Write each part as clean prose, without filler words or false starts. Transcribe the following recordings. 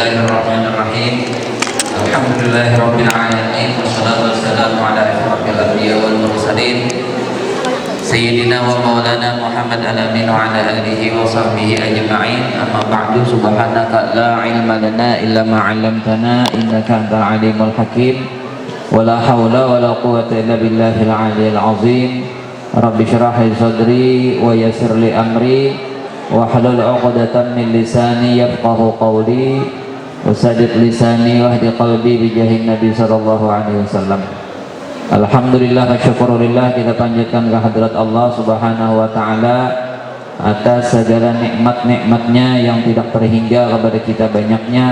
Bismillahirrahmanirrahim. Alhamdulillahirabbil alamin wassalatu wassalamu ala asyrofil anbiya wal mursalin sayyidina wa maulana Muhammad alamin wa ala alihi wa sahbihi ajma'in. Amma ba'du, subhanaka la ilma lana illa ma 'allamtana innaka antal alimul hakim. Wala haula wala quwwata illa billahil aliyyil azim. Rabbi shrah li sadri wa yassir li amri wahlul 'uqdatam min lisani yafqahu qawli wasadid lisani wahdi qalbi bijahin nabi sallallahu alaihi wasallam. Alhamdulillah wa syukurillah, kita panjatkan kehadirat Allah subhanahu wa ta'ala atas segala nikmat-nikmatnya yang tidak terhingga kepada kita banyaknya.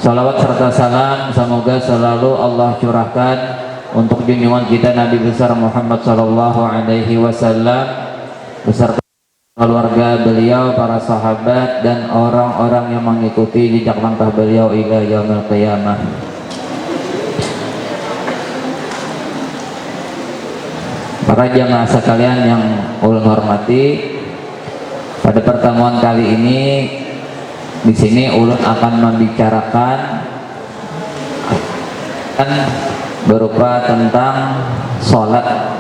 Salawat serta salam semoga selalu Allah curahkan untuk junjungan kita Nabi besar Muhammad sallallahu alaihi wasallam beserta keluarga beliau, para sahabat dan orang-orang yang mengikuti jejak langkah beliau ila yaumil qiyamah. Para jamaah sekalian yang ulun hormati, pada pertemuan kali ini di sini ulun akan membicarakan berupa tentang sholat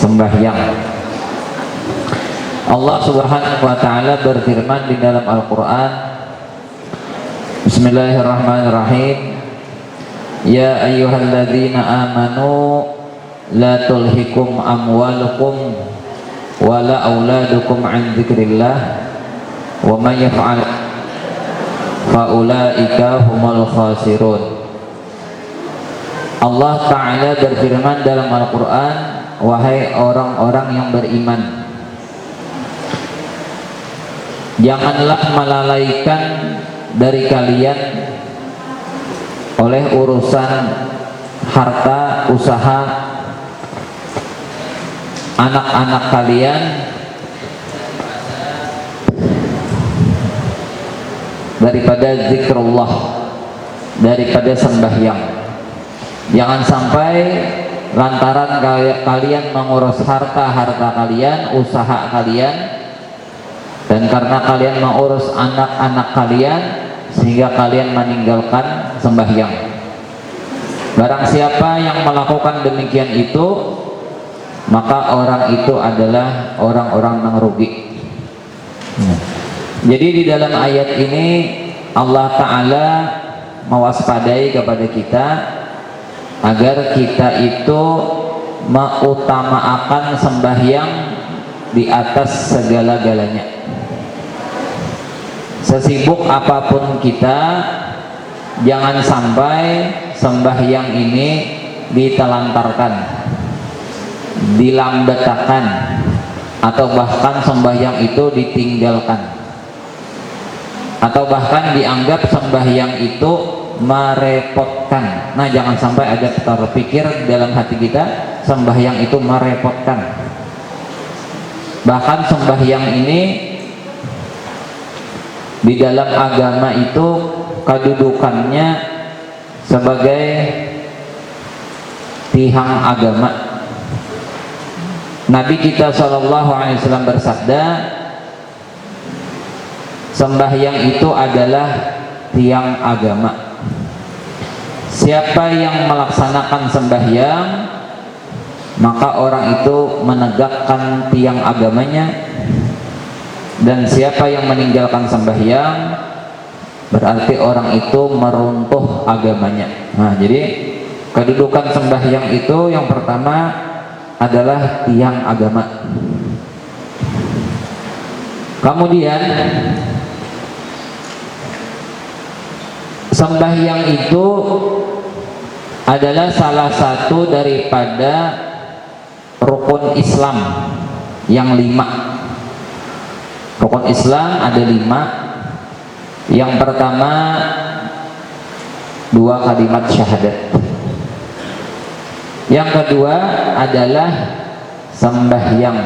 sembahyang. Allah subhanahu wa ta'ala berfirman di dalam Al-Quran, Bismillahirrahmanirrahim, Ya ayyuhalladzina amanu la tulhikum amwalukum wa la auladukum an dzikrillah wa man yaf'al faulaika humul khasirun. Allah ta'ala berfirman dalam Al-Quran, wahai orang-orang yang beriman, janganlah melalaikan dari kalian oleh urusan harta, usaha anak-anak kalian daripada zikrullah, daripada sembahyang. Jangan sampai lantaran kalian mengurus harta kalian, usaha kalian, dan karena kalian mengurus anak-anak kalian sehingga kalian meninggalkan sembahyang. Barang siapa yang melakukan demikian itu, maka orang itu adalah orang-orang yang rugi. Jadi di dalam ayat ini Allah Ta'ala mewaspadai kepada kita agar kita itu mengutamakan sembahyang di atas segala-galanya. Sesibuk apapun kita, jangan sampai sembahyang ini ditelantarkan, dilambatakan, atau bahkan sembahyang itu ditinggalkan, atau bahkan dianggap sembahyang itu merepotkan. Nah, jangan sampai ada terpikir dalam hati kita sembahyang itu merepotkan. Bahkan sembahyang ini di dalam agama itu kedudukannya sebagai tiang agama. Nabi kita SAW bersabda, sembahyang itu adalah tiang agama. Siapa yang melaksanakan sembahyang, maka orang itu menegakkan tiang agamanya. Dan siapa yang meninggalkan sembahyang, berarti orang itu meruntuh agamanya. Nah, jadi kedudukan sembahyang itu yang pertama adalah tiang agama. Kemudian sembahyang itu adalah salah satu daripada rukun Islam yang 5. Rukun Islam ada 5. Yang pertama 2 kalimat syahadat. Yang kedua adalah sembahyang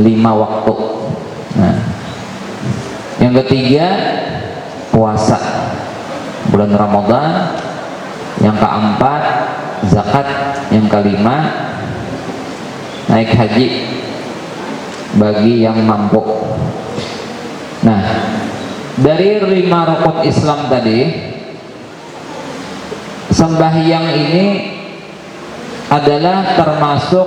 5 waktu. Nah, yang ketiga puasa bulan Ramadan. Yang keempat zakat. Yang kelima naik haji bagi yang mampu. Nah, Dari 5 rukun Islam tadi, sembahyang ini adalah termasuk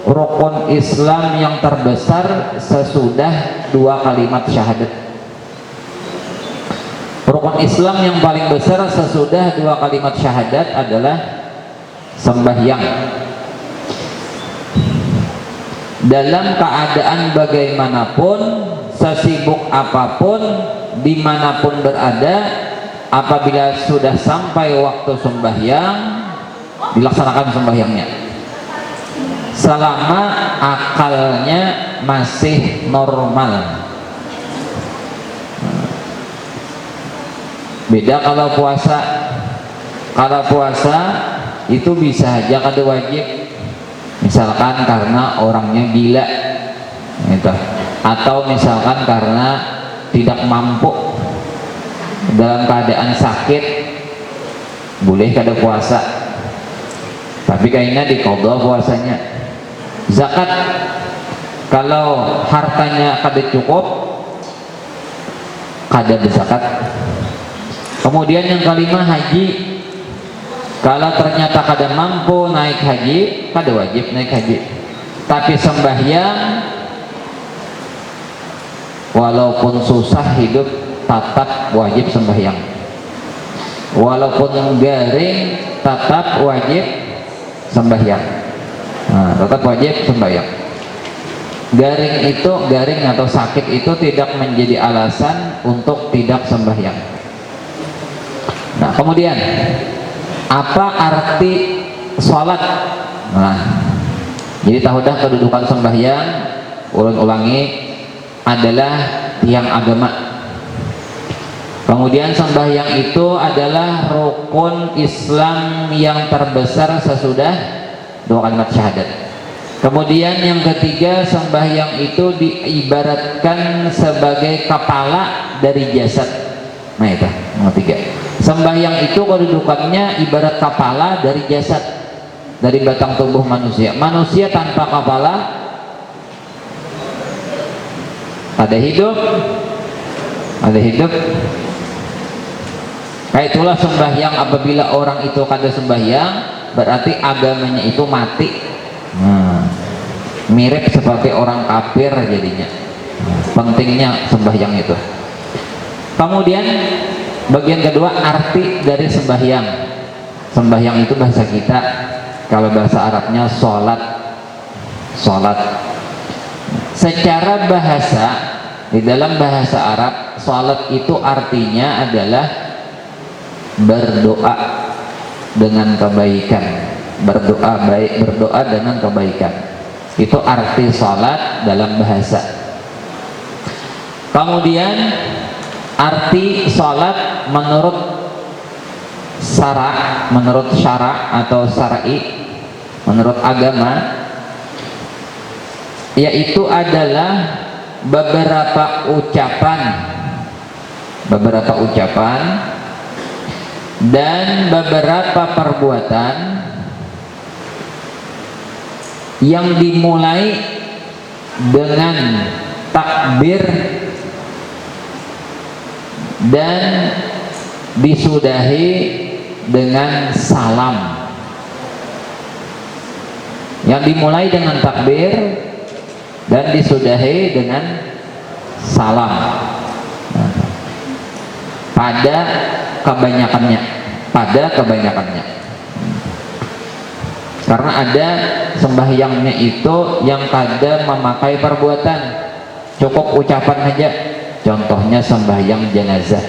rukun Islam yang terbesar sesudah 2 kalimat syahadat. Rukun Islam yang paling besar sesudah 2 kalimat syahadat adalah sembahyang. Dalam keadaan bagaimanapun, sesibuk apapun, dimanapun berada, apabila sudah sampai waktu sembahyang, dilaksanakan sembahyangnya selama akalnya masih normal. Beda kalau puasa. Kalau puasa itu bisa aja kada wajib, misalkan karena orangnya gila gitu, atau misalkan karena tidak mampu, dalam keadaan sakit boleh kada puasa, tapi kayaknya diqadha puasanya. Zakat, kalau hartanya kada cukup, kada berzakat. Kemudian yang kelima, haji, kalau ternyata kada mampu naik haji, kada wajib naik haji. Tapi sembahyang, walaupun susah hidup tetap wajib sembahyang, walaupun garing tetap wajib sembahyang. Nah, tetap wajib sembahyang. Garing atau sakit itu tidak menjadi alasan untuk tidak sembahyang. Nah, kemudian apa arti sholat? Nah, jadi tahu dah kedudukan sembahyang, ulangi, adalah tiang agama. Kemudian sembahyang itu adalah rukun Islam yang terbesar sesudah 2 kalimat syahadat. Kemudian yang ketiga, sembahyang itu diibaratkan sebagai kepala dari jasad. Nah, itu yang ketiga. Sembahyang itu kedudukannya ibarat kepala dari jasad, dari batang tubuh manusia. Manusia tanpa kepala ada hidup. Kayak itulah sembahyang, apabila orang itu kada sembahyang berarti agamanya itu mati. Mirip seperti orang kafir jadinya. Pentingnya sembahyang itu. Kemudian bagian kedua, arti dari sembahyang. Sembahyang itu bahasa kita, kalau bahasa Arabnya sholat. Secara bahasa, di dalam bahasa Arab, sholat itu artinya adalah berdoa dengan kebaikan. Berdoa dengan kebaikan. Itu arti sholat dalam bahasa. Kemudian arti sholat menurut syara atau syar'i, menurut agama, yaitu adalah beberapa ucapan dan beberapa perbuatan yang dimulai dengan takbir dan disudahi dengan salam. Yang dimulai dengan takbir dan disudahi dengan salam. Pada kebanyakannya. Karena ada sembahyangnya itu yang kada memakai perbuatan, cukup ucapan aja. Contohnya sembahyang jenazah.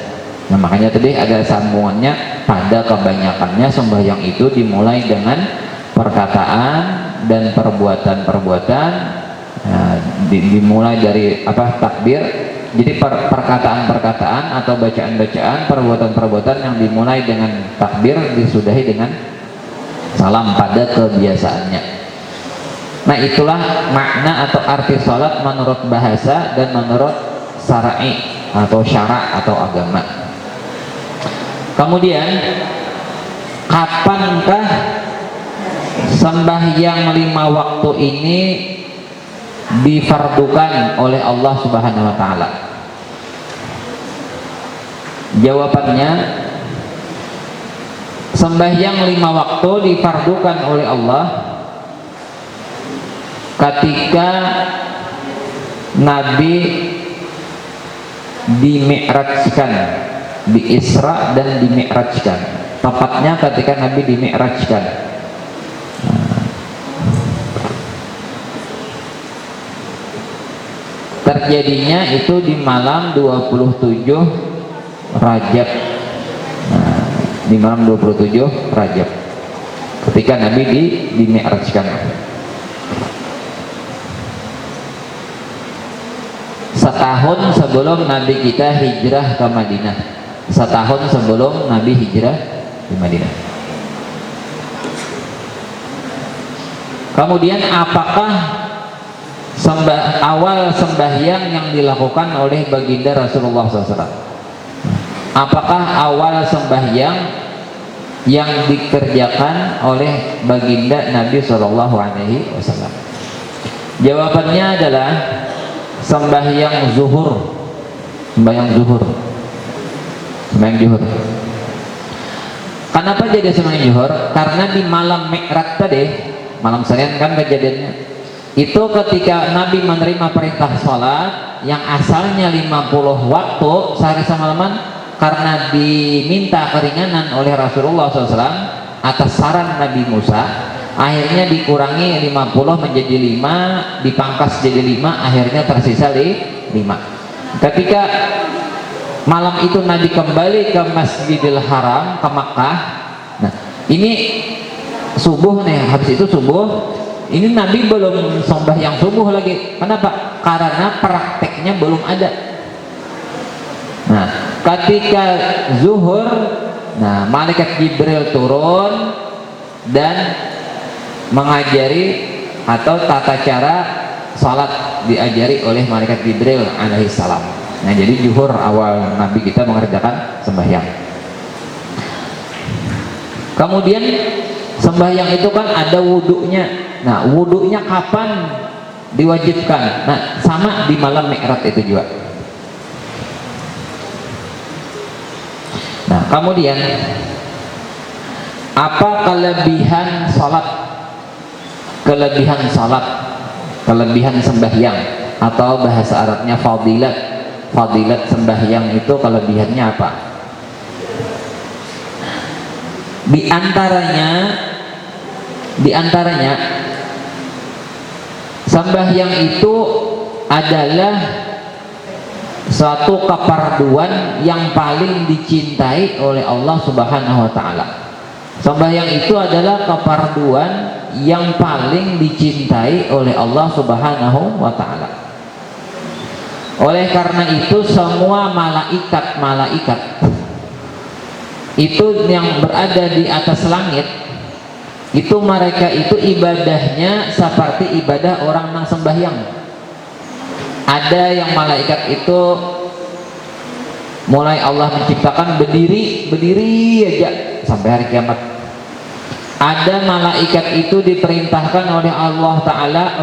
Nah, makanya tadi ada sambungannya, pada kebanyakannya sembahyang itu dimulai dengan perkataan dan perbuatan-perbuatan. Nah, dimulai dari takbir. Jadi perkataan-perkataan atau bacaan-bacaan, perbuatan-perbuatan yang dimulai dengan takbir disudahi dengan salam pada kebiasaannya. Nah, itulah makna atau arti sholat menurut bahasa dan menurut syar'i atau syara atau agama. Kemudian, kapankah sembahyang 5 waktu ini difardukan oleh Allah Subhanahu wa taala? Jawabannya, sembahyang 5 waktu difardukan oleh Allah ketika Nabi dimi'rajkan, di-Isra dan dimi'rajkan. Tepatnya ketika Nabi dimi'rajkan. Terjadinya itu di malam 27 Rajab. Di malam 27 Rajab ketika Nabi dimi'rajkan. Setahun sebelum Nabi kita hijrah ke Madinah. Setahun sebelum Nabi hijrah di Madinah. Kemudian apakah awal sembahyang yang dilakukan oleh baginda Rasulullah SAW? Apakah awal sembahyang yang dikerjakan oleh baginda Nabi SAW? Jawabannya adalah sembahyang zuhur. Sembahyang zuhur. Kenapa jadi sembahyang zuhur? Karena di malam Mi'raj tadi, malam Senin kan kejadiannya, itu ketika Nabi menerima perintah sholat yang asalnya 50 waktu sehari semalaman, karena diminta keringanan oleh Rasulullah SAW atas saran Nabi Musa, akhirnya dikurangi 50 menjadi 5, dipangkas jadi 5, akhirnya tersisa 5. Ketika malam itu Nabi kembali ke Masjidil Haram, ke Makkah. Nah, ini subuh nih, habis itu subuh, ini Nabi belum sembahyang subuh lagi. Kenapa? Karena prakteknya belum ada. Nah, ketika zuhur, nah malaikat Jibril turun dan mengajari atau tata cara salat diajari oleh malaikat Jibril alaihissalam. Nah, jadi zuhur awal Nabi kita mengerjakan sembahyang. Kemudian sembahyang itu kan ada wudunya. Nah, wudunya kapan diwajibkan? Nah, sama di malam Mi'raj itu juga. Nah, kemudian apa kelebihan salat? Kelebihan salat, kelebihan sembahyang, atau bahasa Arabnya fadilat. Fadilat sembahyang itu kelebihannya apa? Di antaranya sembahyang itu adalah suatu keparduan yang paling dicintai oleh Allah Subhanahu wa taala. Sembahyang itu adalah keparduan yang paling dicintai oleh Allah Subhanahu wa taala. Oleh karena itu semua malaikat itu yang berada di atas langit, itu mereka itu ibadahnya seperti ibadah orang yang sembahyang. Ada yang malaikat itu mulai Allah menciptakan berdiri aja sampai hari kiamat. Ada malaikat itu diperintahkan oleh Allah Ta'ala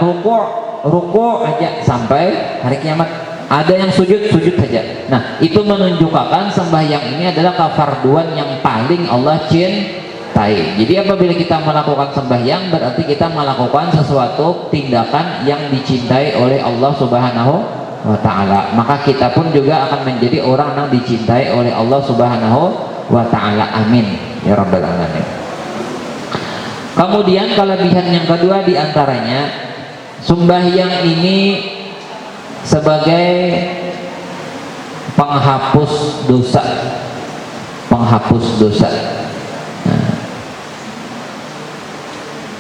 rukuk aja sampai hari kiamat. Ada yang sujud saja. Nah, itu menunjukkan sembahyang ini adalah kefarduan yang paling Allah cintai. Jadi apabila kita melakukan sembahyang, berarti kita melakukan sesuatu tindakan yang dicintai oleh Allah Subhanahu wa taala. Maka kita pun juga akan menjadi orang yang dicintai oleh Allah Subhanahu wa taala. Amin ya rabbal alamin. Kemudian kelebihan yang kedua diantaranya, sembahyang ini sebagai penghapus dosa.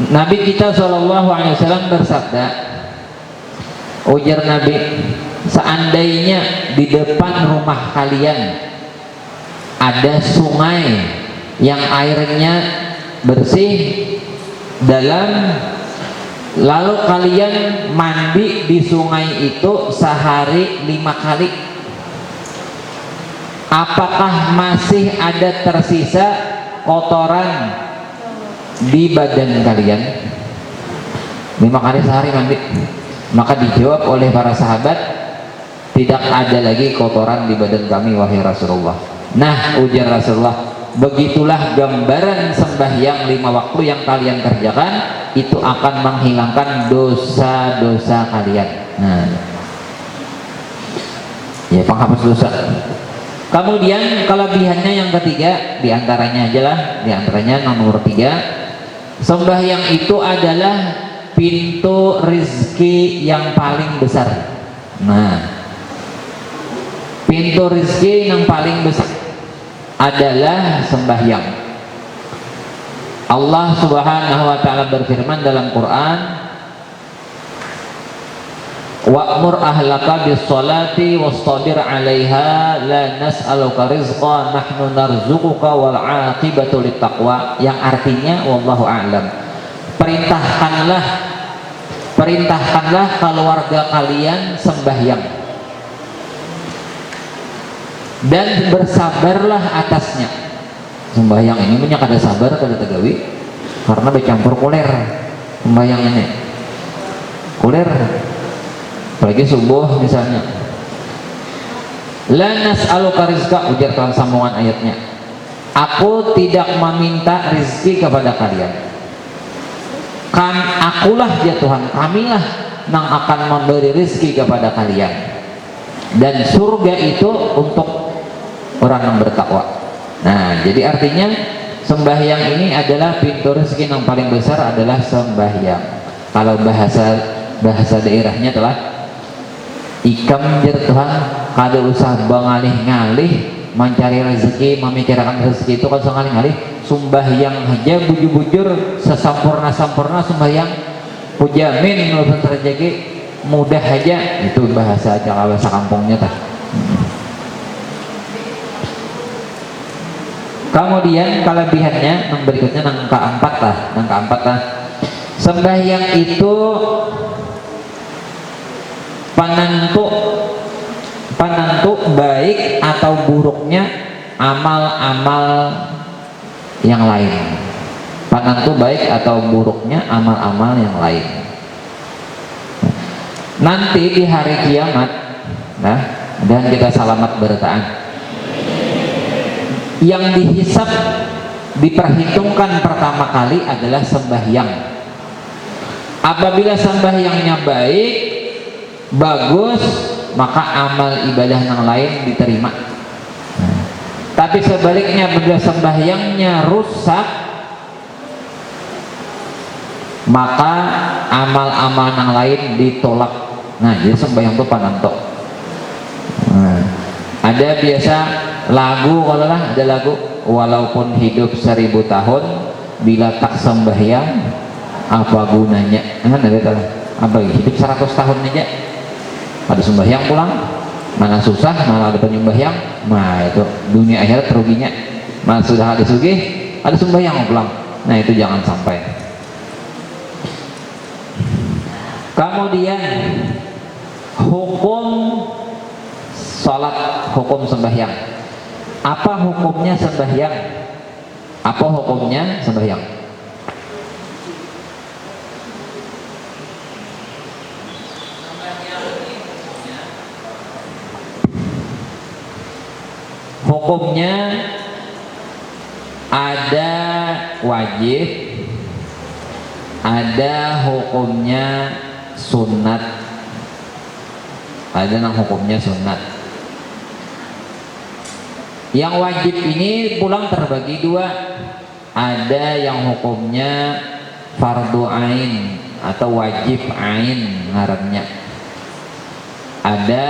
Nabi kita SAW bersabda, ujar Nabi, seandainya di depan rumah kalian ada sungai yang airnya bersih, dalam, lalu kalian mandi di sungai itu sehari 5 kali, apakah masih ada tersisa kotoran di badan kalian? 5 kali sehari mandi. Maka dijawab oleh para sahabat, tidak ada lagi kotoran di badan kami wahai Rasulullah. Nah, ujar Rasulullah, begitulah gambaran sembahyang 5 waktu yang kalian kerjakan, itu akan menghilangkan dosa-dosa kalian. Nah, ya, penghapus dosa. Kemudian kelebihannya yang ketiga, diantaranya aja lah, diantaranya nomor 3, sembahyang itu adalah pintu rizki yang paling besar. Nah, pintu rizki yang paling besar adalah sembahyang. Allah Subhanahu wa taala berfirman dalam Quran, wa'mur ahlaka bis-sholati wastabir 'alaiha la nas'aluka rizqa nahnu narzuquka wal 'aqibatu littaqwa, yang artinya wallahu a'lam, perintahkanlah keluarga kalian sembahyang dan bersabarlah atasnya. Sembahyang ini punya kada sabar kada tegawi karena bercampur kuler. Sembahyang ini kuler, apalagi subuh misalnya. La nas'aluka rizqa, ujar dalam sambungan ayatnya, aku tidak meminta rizki kepada kalian, kan akulah ya Tuhan, kamilah yang akan memberi rizki kepada kalian, dan surga itu untuk orang yang bertakwa. Nah, jadi artinya sembahyang ini adalah pintu rezeki yang paling besar adalah sembahyang. Kalau bahasa daerahnya telah ikam jer Tuhan, kada usah bangalih-ngalih mencari rezeki, memikirkan rezeki itu kan ngalih-ngalih, sembahyang aja bujur-bujur sesampurna-sampurna sembahyang, pujamin urusan rezeki mudah aja. Itu bahasa kampungnya tah. Kemudian kelebihannya yang berikutnya yang keempat lah, sembahyang itu penentu baik atau buruknya amal-amal yang lain. Penentu baik atau buruknya amal-amal yang lain. Nanti di hari kiamat, nah, dan kita selamat bertaan, yang dihisap, diperhitungkan pertama kali adalah sembahyang. Apabila sembahyangnya baik, bagus, maka amal ibadah yang lain diterima. Tapi sebaliknya, apabila sembahyangnya rusak, maka amal-amal yang lain ditolak. Nah, jadi sembahyang itu pananto. Nah, ada biasa lagu, kalau lah ada lagu, walaupun hidup 1000 tahun bila tak sembahyang apa gunanya. Kan ada apa hidup 100 tahun aja ada sembahyang pulang, mana susah malah ada penyembahyang. Nah, itu dunia akhirat ruginya. Mana sudah ada sugih ada sembahyang pulang. Nah, itu jangan sampai. Kemudian hukum sholat, hukum sembahyang. Apa hukumnya sembahyang? Apa hukumnya sembahyang? Hukumnya ada wajib, ada hukumnya sunat, ada yang hukumnya sunat. Yang wajib ini pulang terbagi dua, ada yang hukumnya fardu ain atau wajib ain ngarannya, ada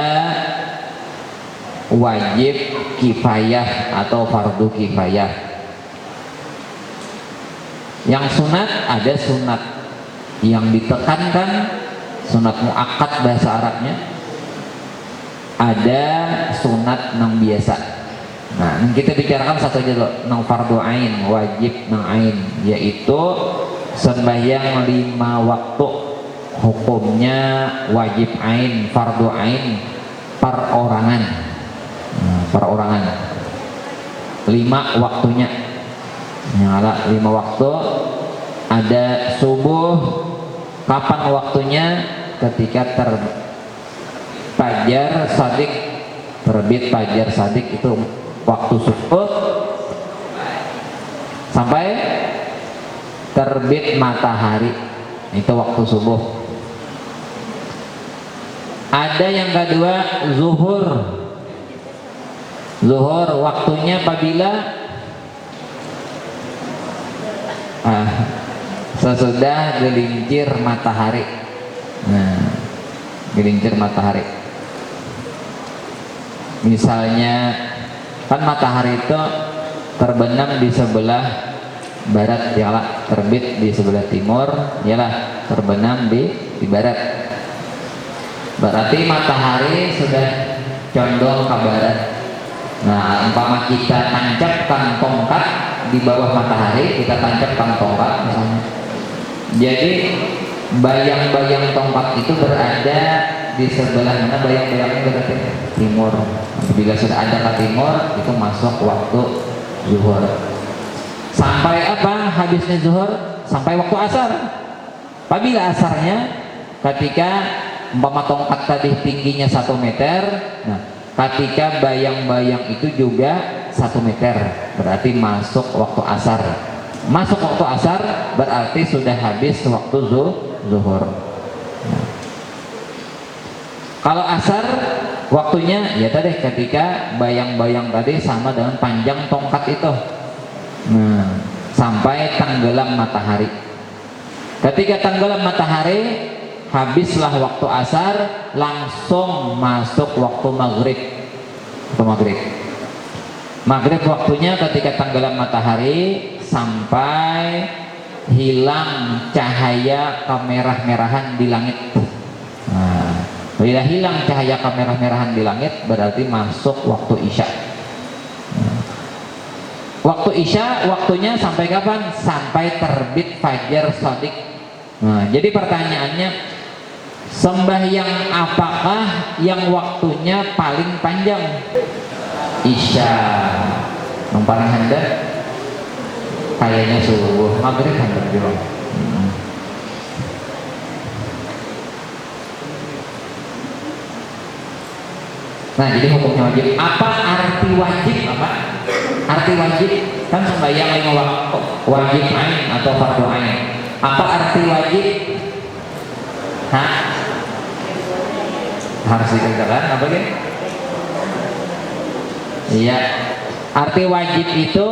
wajib kifayah atau fardu kifayah. Yang sunat, ada sunat yang ditekankan, sunat muakkad bahasa Arabnya, ada sunat yang biasa. Nah, kita bicarakan satu aja dulu, nang fardu ain, wajib nang ain, yaitu sembahyang 5 waktu, hukumnya wajib ain, fardu ain, perorangan. Nah, perorangan 5 waktunya, nyala 5 waktu. Ada subuh, kapan waktunya? Ketika fajar sadik, terbit fajar sadik itu waktu subuh sampai terbit matahari, itu waktu subuh. Ada yang kedua zuhur. Zuhur waktunya apabila sesudah gelincir matahari. Nah, gelincir matahari. Misalnya kan matahari itu terbenam di sebelah barat, yalah, terbit di sebelah timur, yalah, terbenam di barat. Berarti matahari sudah condong ke barat. Nah, umpama kita tancapkan tongkat di bawah matahari, kita tancapkan tongkat misalnya. Jadi bayang-bayang tongkat itu berada di sebelah mana? Bayang-bayangnya berarti timur. Bila sudah ada ke timur, itu masuk waktu zuhur. Sampai apa habisnya zuhur? Sampai waktu asar. Apabila asarnya ketika umpama tongkat tadi tingginya 1 meter, nah ketika bayang-bayang itu juga 1 meter, berarti masuk waktu asar. Masuk waktu asar berarti sudah habis waktu zuhur. Nah, kalau asar waktunya ya tadi ketika bayang-bayang tadi sama dengan panjang tongkat itu, nah, sampai tenggelam matahari. Ketika tenggelam matahari, habislah waktu asar, langsung masuk waktu maghrib. Maghrib waktunya ketika tenggelam matahari sampai hilang cahaya kemerah-merahan di langit. Nah, bila hilang cahaya kemerah-merahan di langit berarti masuk waktu isya. Nah, waktu isya waktunya sampai kapan? Sampai terbit fajar shadiq. Nah, jadi pertanyaannya, sembahyang apakah yang waktunya paling panjang? Isya. Yang paling hendak kayaknya subuh, maghrib hendak juga. Nah, jadi hukumnya wajib. Apa arti wajib? Apa arti wajib? Kan sembahyang 5 waktu, wajib ain atau fardu ain. Apa arti wajib? Hah? Harus dikerjakan apa gitu? Iya, arti wajib itu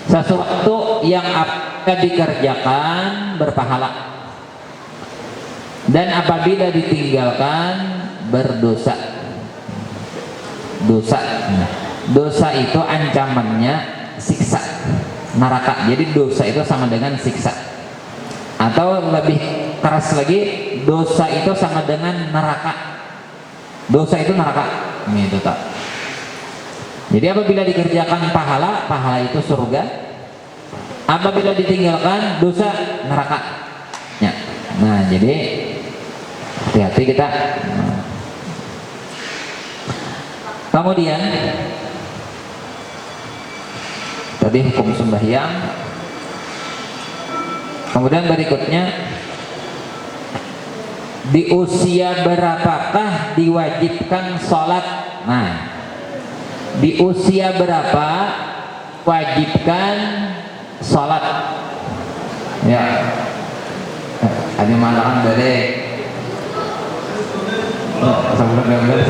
sesuatu yang apabila dikerjakan berpahala dan apabila ditinggalkan berdosa. Dosa itu ancamannya siksa neraka. Jadi dosa itu sama dengan siksa, atau lebih keras lagi, dosa itu sama dengan neraka. Dosa itu neraka, itu tak. Jadi apabila dikerjakan pahala, pahala itu surga. Apabila ditinggalkan dosa, neraka. Ya. Nah, jadi hati-hati kita. Kemudian tadi hukum sembahyang. Kemudian berikutnya, di usia berapakah diwajibkan sholat? Nah, di usia berapa wajibkan sholat? Ya, ada malangan dari sebelum 12.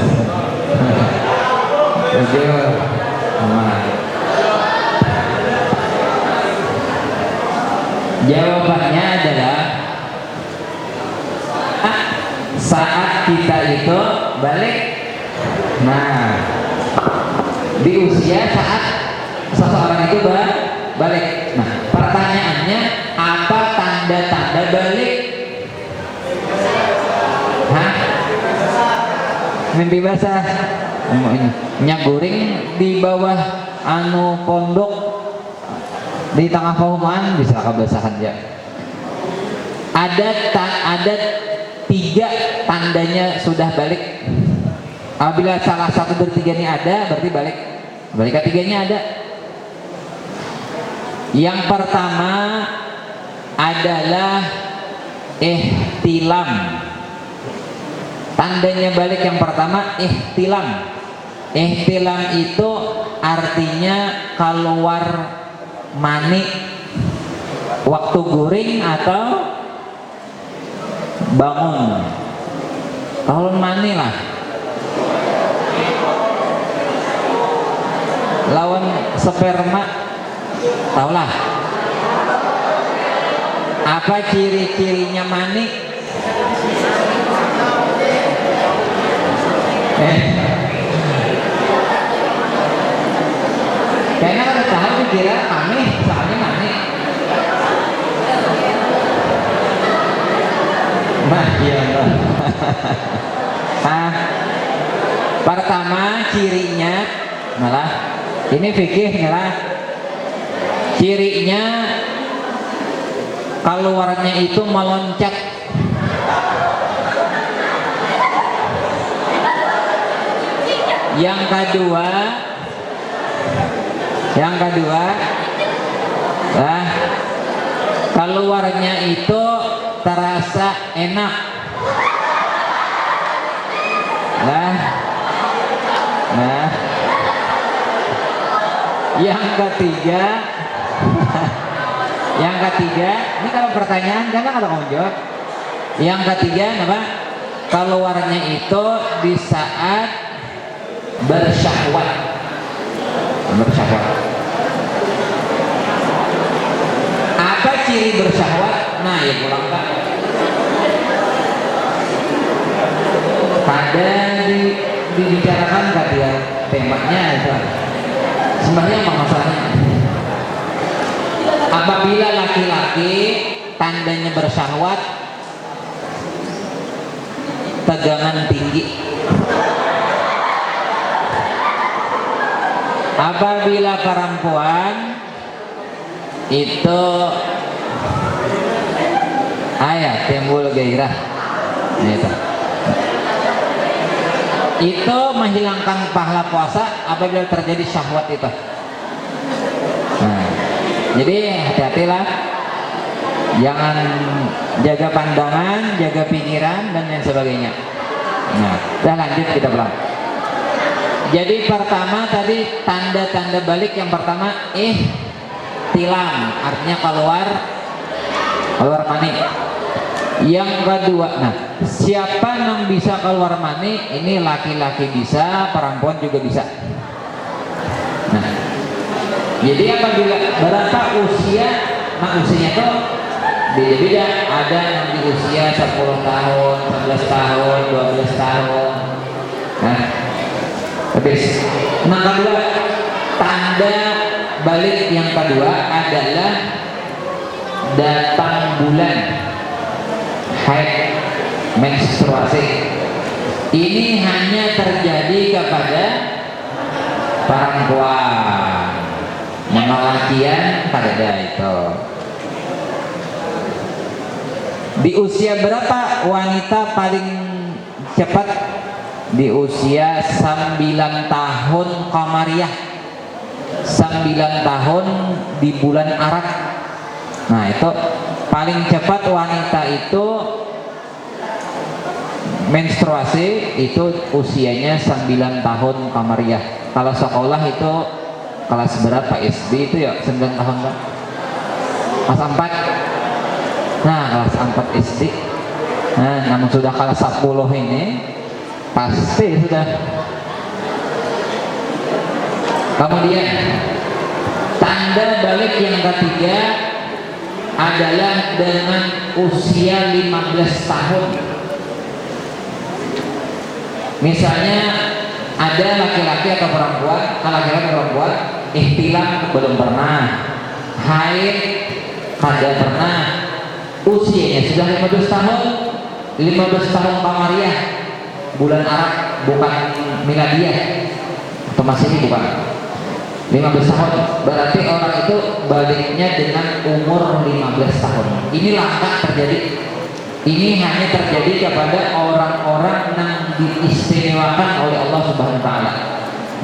Jawabannya adalah saat kita itu balik. Nah, di usia saat seseorang itu balik. Nah, pertanyaannya, apa tanda-tanda balik? Hah? Mimpi basah. Nyaguring di bawah anu pondok di tengah pauman bisa kebasahan ya. Ada 3 tandanya sudah balik. Apabila salah satu dari 3 ini ada, berarti balik. Berarti ketiganya ada. Yang pertama adalah ihtilam. Tandanya balik yang pertama ihtilam. Ihtilam itu artinya keluar mani waktu guring atau bangun? Keluar mani lah. Lawan sperma, taulah. Apa ciri-cirinya mani? Kayaknya kalau tahu kira kami soalnya mani. Nah, iya. Pertama cirinya malah ini fikih malah cirinya keluarnya itu meloncat. Yang kedua lah, keluarnya itu terasa enak lah. Nah, yang ketiga ini kalau pertanyaan jangan kalau kamu jawab. Yang ketiga apa? Keluarnya itu di saat bersyahwat. Apa ciri bersyahwat? Nah, ya pulang Pak. Pada dibicarakan nggak dia temanya itu sembahyang apa masalahnya? Apabila laki-laki tandanya bersyahwat tegangan tinggi. Apabila perempuan itu timbul gairah. Itu menghilangkan pahala puasa apabila terjadi syahwat itu. Nah, jadi hati-hatilah, jangan jaga pandangan, jaga pikiran dan lain sebagainya. Nah, kita lanjut kita pulang. Jadi pertama tadi tanda-tanda balik yang pertama tilam, artinya keluar mani. Yang kedua, nah siapa yang bisa keluar mani? Ini laki-laki bisa, perempuan juga bisa. Nah, jadi apabila berapa usia? Nah usianya itu beda-beda. Ada yang di usia 10 tahun, 11 tahun, 12 tahun. Nah, habis. Nah kedua, tanda balik yang kedua adalah datang bulan haid, menstruasi. Ini hanya terjadi kepada perempuan. Menolakian pada itu. Di usia berapa wanita paling cepat? Di usia 9 tahun Qamariyah, 9 tahun di bulan Arab. Nah itu paling cepat wanita itu menstruasi itu usianya 9 tahun Qamariyah. Kalau sekolah itu kelas berapa? SD itu ya 9 tahun kan? Kelas 4. Nah kelas 4 SD. Nah namun sudah kelas 10 ini pasti sudah. Kemudian tanda balik yang ketiga adalah dengan usia 15 tahun. Misalnya ada laki-laki atau perempuan, laki-laki atau perempuan ihtilam belum pernah, haid tidak pernah, usianya sudah 15 tahun, 15 tahun Qamariyah, bulan Arab bukan miladiyah, atau masih ini bukan 15 tahun, berarti orang itu baliknya dengan umur 15 tahun. Ini langka terjadi. Ini hanya terjadi kepada orang-orang yang diistimewakan oleh Allah Subhanahu wa taala.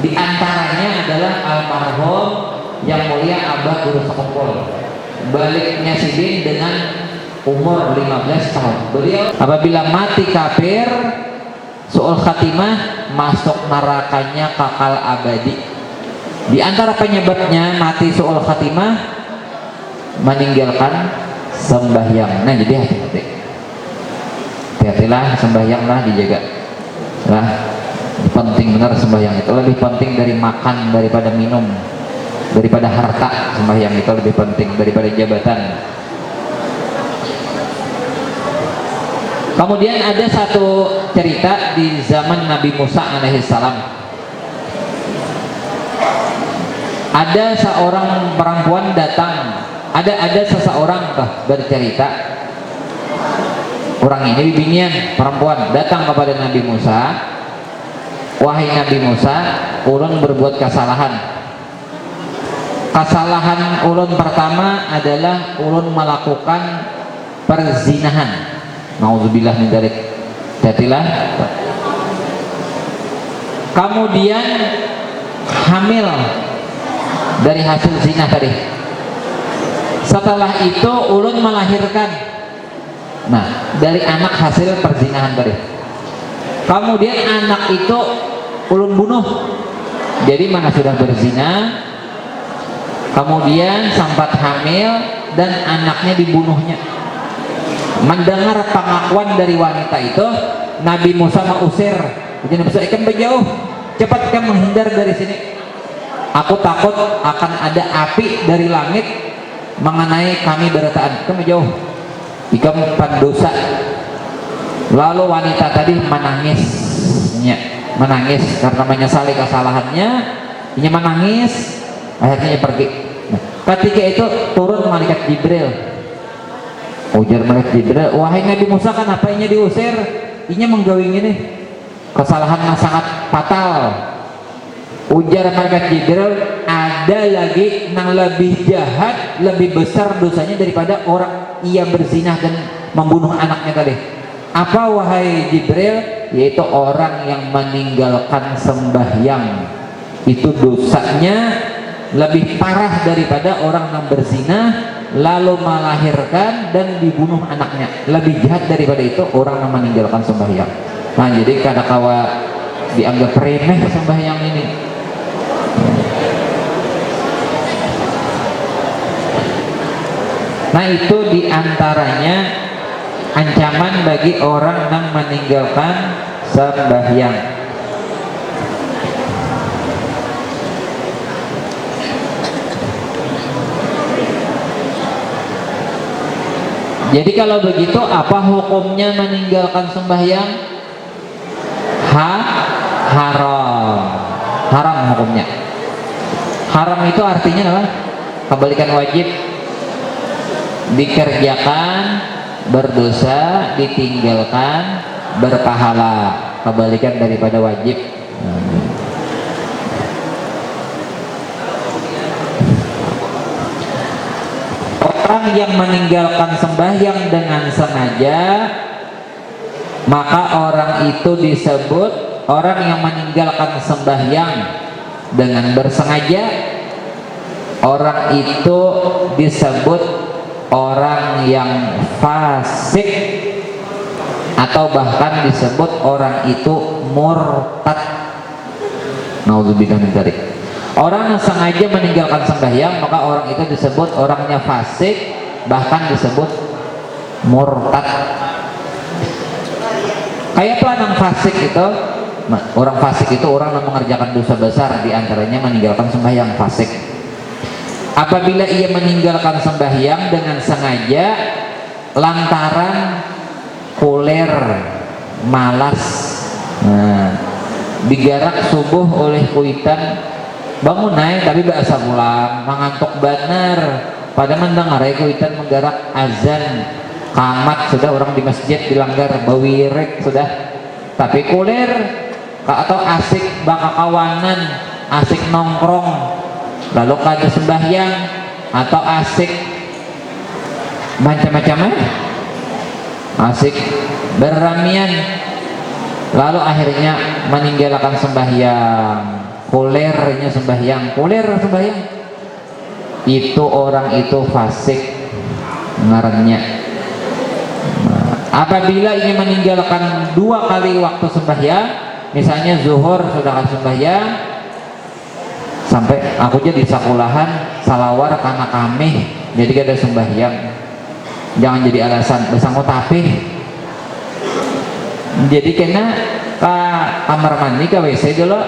Di antaranya adalah almarhum yang mulia Abah Guru Sekongkol. Baliknya Sidin dengan umur 15 tahun. Beliau apabila mati kafir, su'ul khatimah, masuk nerakanya kekal abadi. Di antara penyebabnya mati su'ul khatimah, meninggalkan sembahyang. Nah, jadi hati-hati. Hati-hatilah, sembahyanglah dijaga. Nah, penting benar sembahyang itu, lebih penting dari makan, daripada minum, daripada harta. Sembahyang itu lebih penting daripada jabatan. Kemudian ada satu cerita di zaman Nabi Musa alaihissalam. Ada seorang perempuan datang, ada seseorang bercerita, orang ini bibinian perempuan datang kepada Nabi Musa, wahai Nabi Musa, ulun berbuat kesalahan. Kesalahan ulun pertama adalah ulun melakukan perzinahan. Nauzubillah min dzalik. Jadilah. Kemudian hamil dari hasil zina tadi. Setelah itu ulun melahirkan. Nah, dari anak hasil perzinahan tadi. Kemudian anak itu ulun bunuh. Jadi mana sudah berzina, kemudian sempat hamil dan anaknya dibunuhnya. Mendengar pengakuan dari wanita itu, Nabi Musa mengusir. Jadi Nabi Musa, ikan berjauh, cepat kamu menghindar dari sini. Aku takut akan ada api dari langit mengenai kami berataan. Kamu jauh, ikam pendosa. Lalu wanita tadi menangis karena menyesali kesalahannya. Dia menangis, akhirnya dia pergi. Nah, ketika itu turun malaikat Jibril. Ujar malaikat Jibril, wahai Nabi Musa, kan apa ini diusir? Ini menggawing ini kesalahan yang sangat fatal. Ujar malaikat Jibril, ada lagi yang lebih jahat, lebih besar dosanya daripada orang ia berzinah dan membunuh anaknya tadi. Apa wahai Jibril? Yaitu orang yang meninggalkan sembahyang. Itu dosanya lebih parah daripada orang yang berzinah lalu melahirkan dan dibunuh anaknya. Lebih jahat daripada itu orang yang meninggalkan sembahyang. Nah, jadi kadang-kala dianggap remeh sembahyang ini. Nah, itu diantaranya ancaman bagi orang yang meninggalkan sembahyang. Jadi kalau begitu apa hukumnya meninggalkan sembahyang? Haram. Haram hukumnya. Haram itu artinya apa? Kebalikan wajib. Dikerjakan berdosa, ditinggalkan berpahala. Kebalikan daripada wajib. Orang yang meninggalkan sembahyang dengan sengaja, maka orang itu disebut orang yang meninggalkan sembahyang dengan bersengaja. Orang itu disebut orang yang fasik, atau bahkan disebut orang itu murtad. Nauzubillah min dzalik. Orang yang sengaja meninggalkan sembahyang, maka orang itu disebut orangnya fasik, bahkan disebut murtad. Kayak pelanang fasik itu, orang fasik itu orang yang mengerjakan dosa besar, diantaranya meninggalkan sembahyang, fasik. Apabila ia meninggalkan sembahyang dengan sengaja lantaran kuler, malas, digarak subuh oleh kuitan, bangun naik tapi bahasa pulang, mengantuk benar pada mendengar kuitan menggarak azan, kamat sudah orang di masjid dilanggar, bawirik sudah, tapi kuler atau asik baka kawanan, asik nongkrong lalu kada sembahyang, atau asik macam-macam asik berramian, lalu akhirnya meninggalkan sembahyang, kulernya sembahyang, kuler sembahyang, itu orang itu fasik ngarannya. Apabila ini meninggalkan 2 kali waktu sembahyang, misalnya zuhur sudah sembahyang, sampai aku jadi sekolahan salawar karena kami jadi ada sembahyang. Jangan jadi alasan bersangkut tapih. Jadi kena ke kamar mandi ke WC dulu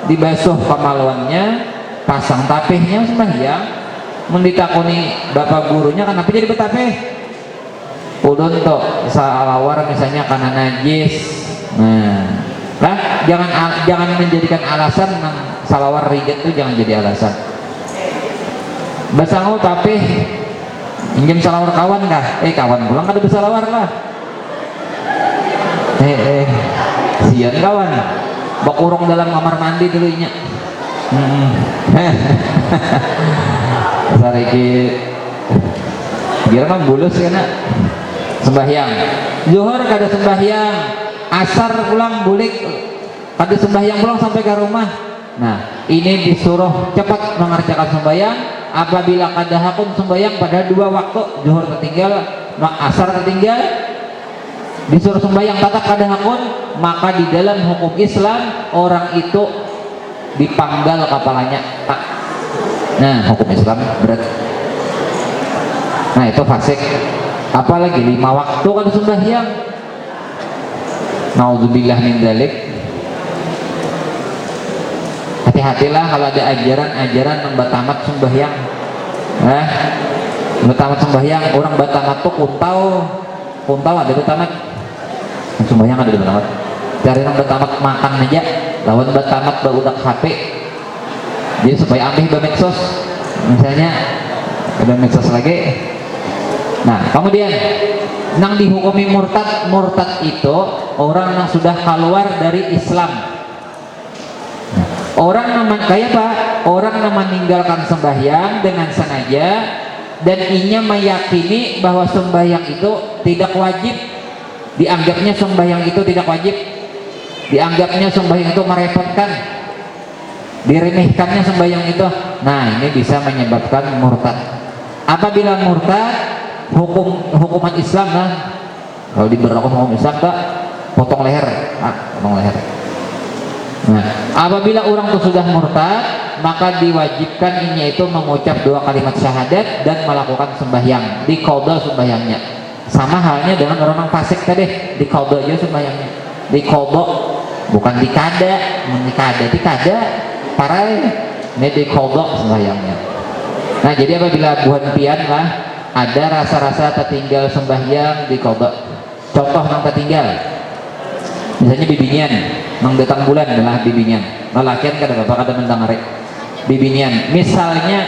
dibasuh kemaluannya, pasang tapihnya sembahyang. Menditakoni bapak gurunya kenapa jadi betapih? Udun tuh salawar misalnya karena najis. Nah, jangan menjadikan alasan salawar riget itu, jangan jadi alasan. Besangu tapi injem salawar kawan kah? Kawan pulang kada bersalawar lah. Sian kawan. Bakurung dalam kamar mandi dulunya. Sariki kira kan bulus kena sembahyang. Zuhur kada sembahyang, asar pulang bulik kada sembahyang pulang sampai ke rumah. Nah, ini disuruh cepat mengerjakan sembahyang. Apabila kada hakun sembahyang pada 2 waktu, zuhur tertinggal, asar tertinggal, disuruh sembahyang tetap kada hakun, maka di dalam hukum Islam orang itu dipanggal kepalanya. Nah, hukum Islam berat. Nah, itu fasik. Apalagi 5 waktu kada sembahyang. Nauzubillah min dzalik. Hati-hatilah kalau ada ajaran membatamat sembahyang. Batamat sembahyang, orang batamat tuh kuntau ada batamat. Sembahyang ada batamat. Cari orang batamat makan aja, lawan batamat baudak HP. Jadi supaya ambil bamedsos, misalnya ada medsos lagi. Nah, kemudian nang dihukumi murtad itu orang yang sudah keluar dari Islam. Orang kayak apa? Orang yang meninggalkan sembahyang dengan sengaja dan inya meyakini bahwa sembahyang itu tidak wajib, dianggapnya sembahyang itu tidak wajib, dianggapnya sembahyang itu merepotkan, diremehkannya sembahyang itu. Nah, ini bisa menyebabkan murtad. Apabila murtad, hukuman Islam lah. Kalau diberlakukan hukum Islam tak potong leher, potong leher. Nah, apabila orang itu sudah murtad, maka diwajibkan inya itu mengucap 2 kalimat syahadat dan melakukan sembahyang, diqadha sembahyangnya. Sama halnya dengan orang fasik tadi, diqadha aja sembahyangnya. Diqadha, bukan dikada, dikada parah. Ini diqadha sembahyangnya. Nah, jadi apabila buhan pian lah ada rasa-rasa tertinggal sembahyang diqadha. Contoh yang tertinggal, misalnya bibinian mang datang bulan adalah bibinian lalakian kada bapak kada mendangare bibinian. Misalnya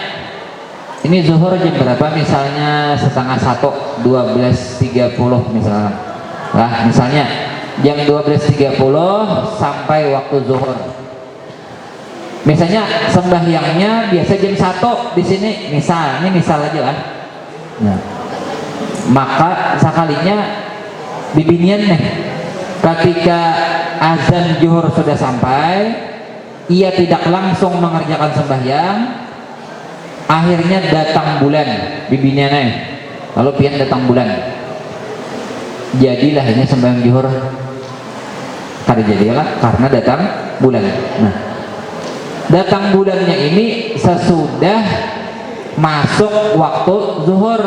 ini zuhur jam berapa, misalnya setengah 1, 12.30 misalnya lah, misalnya jam 12.30 sampai waktu zuhur. Misalnya sembahyangnya biasa jam 1 di sini, misal aja lah. Nah, maka sekalinya bibinian nih ketika azan zuhur sudah sampai, ia tidak langsung mengerjakan sembahyang, akhirnya datang bulan bibiniannya, lalu pian datang bulan, jadilah ini sembahyang zuhur kada jadilah karena datang bulan. Nah, datang bulannya ini sesudah masuk waktu zuhur,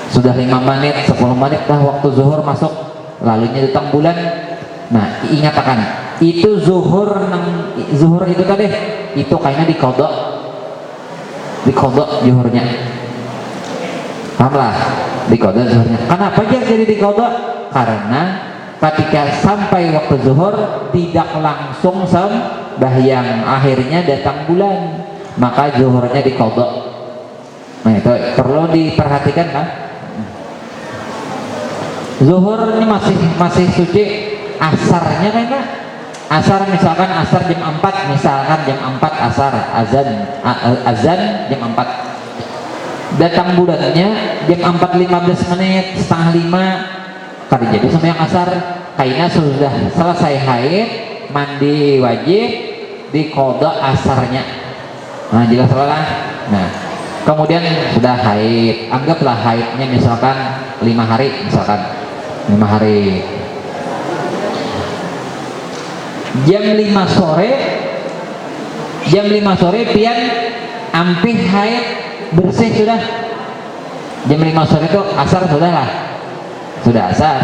sudah 5 menit 10 menit lah waktu zuhur masuk, lalunya datang bulan. Nah, ingat akan itu zuhur itu tadi itu kayaknya diqadha zuhurnya, paham lah, diqadha zuhurnya. Kenapa dia jadi diqadha? Karena ketika sampai waktu zuhur tidak langsung sembahyang, akhirnya datang bulan, maka zuhurnya diqadha. Nah, itu perlu diperhatikan kan. Zuhur ini masih suci, asarnya kayaknya asar, misalkan asar jam 4, misalkan jam 4 asar, azan jam 4, datang bulannya jam 4.15 menit, setengah 5, kada jadi sembahyang asar, kayaknya sudah selesai haid, mandi wajib, diqadha asarnya. Nah, jelas lah. Nah, kemudian sudah haid, anggaplah haidnya misalkan 5 hari, misalkan 5 hari, jam 5 sore jam 5 sore pian ampih haid bersih sudah. Jam 5 sore itu asar sudah asar.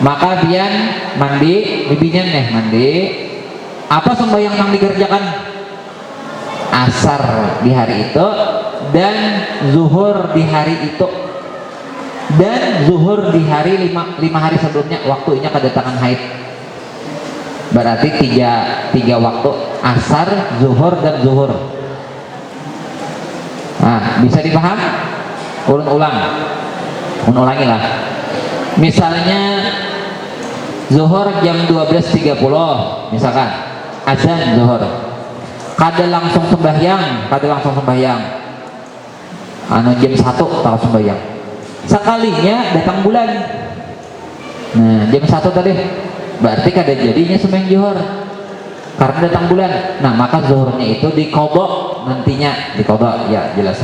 Maka pian mandi, bibinya mandi. Apa sembahyang yang dikerjakan? Asar di hari itu dan zuhur di hari itu, dan zuhur di hari lima hari sebelumnya waktunya kedatangan haid. Berarti tiga waktu, asar, zuhur, dan zuhur. Nah, bisa dipaham? Ulangi lah. Misalnya zuhur jam 12.30 misalkan, azan zuhur, kada langsung sembahyang jam 1 tahu sembahyang, sekalinya datang bulan. Nah, jam 1 tadi berarti kada jadinya sembahyang zuhur karena datang bulan. Nah, maka zuhurnya itu diqadha nantinya, ya jelas.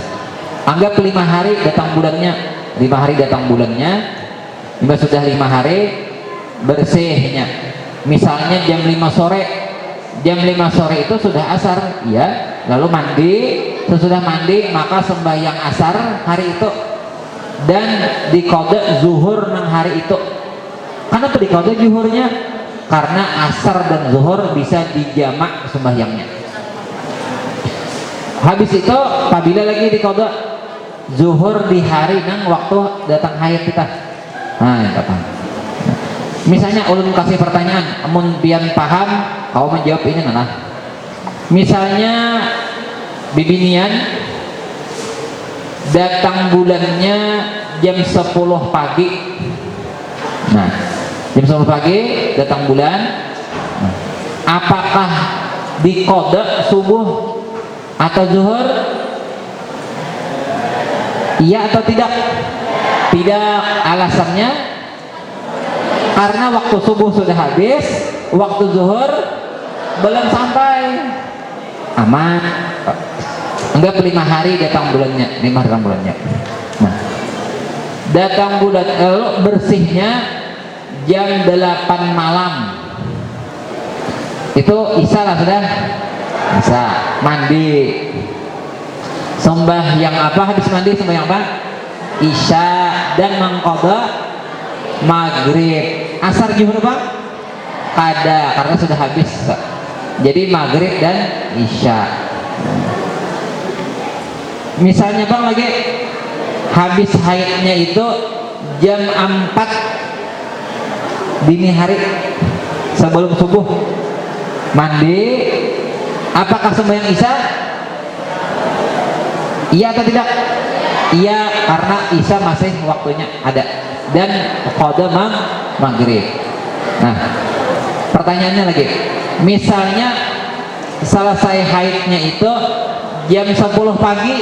Anggap 5 hari datang bulannya, hingga sudah 5 hari bersihnya. Misalnya jam 5 sore itu sudah asar, ya, lalu mandi. Sesudah mandi maka sembahyang asar hari itu dan diqadha zuhur nang hari itu. Kenapa diqadha zuhurnya? Karena asar dan zuhur bisa dijamak sembahyangnya. Habis itu apabila lagi diqadha zuhur di hari nang waktu datang haid kita. Nah, apa? Misalnya ulun kasih pertanyaan, amun pian paham, kau menjawab ini nah. Misalnya bibinian datang bulannya jam 10 pagi. Nah, jam 10 pagi datang bulan. Nah, apakah diqadha subuh atau zuhur? Iya atau tidak? Tidak. Alasannya karena waktu subuh sudah habis, waktu zuhur belum sampai. Aman. Anggap 5 hari datang bulannya. Nah, datang bulan bersihnya jam 8 malam. Itu isya lah sudah. Isya, mandi. Sembahyang apa habis mandi? Sembahyang apa? Isya dan mengqadha maghrib. Asar zuhur Bang? Kada, karena sudah habis. Jadi maghrib dan isya. Misalnya Bang lagi habis haidnya itu jam 4 dini hari sebelum subuh, mandi. Apakah sembahyang isya? Iya atau tidak? Iya, karena isya masih waktunya ada dan qadha maghrib. Nah, pertanyaannya lagi, misalnya selesai haidnya itu jam 10 pagi,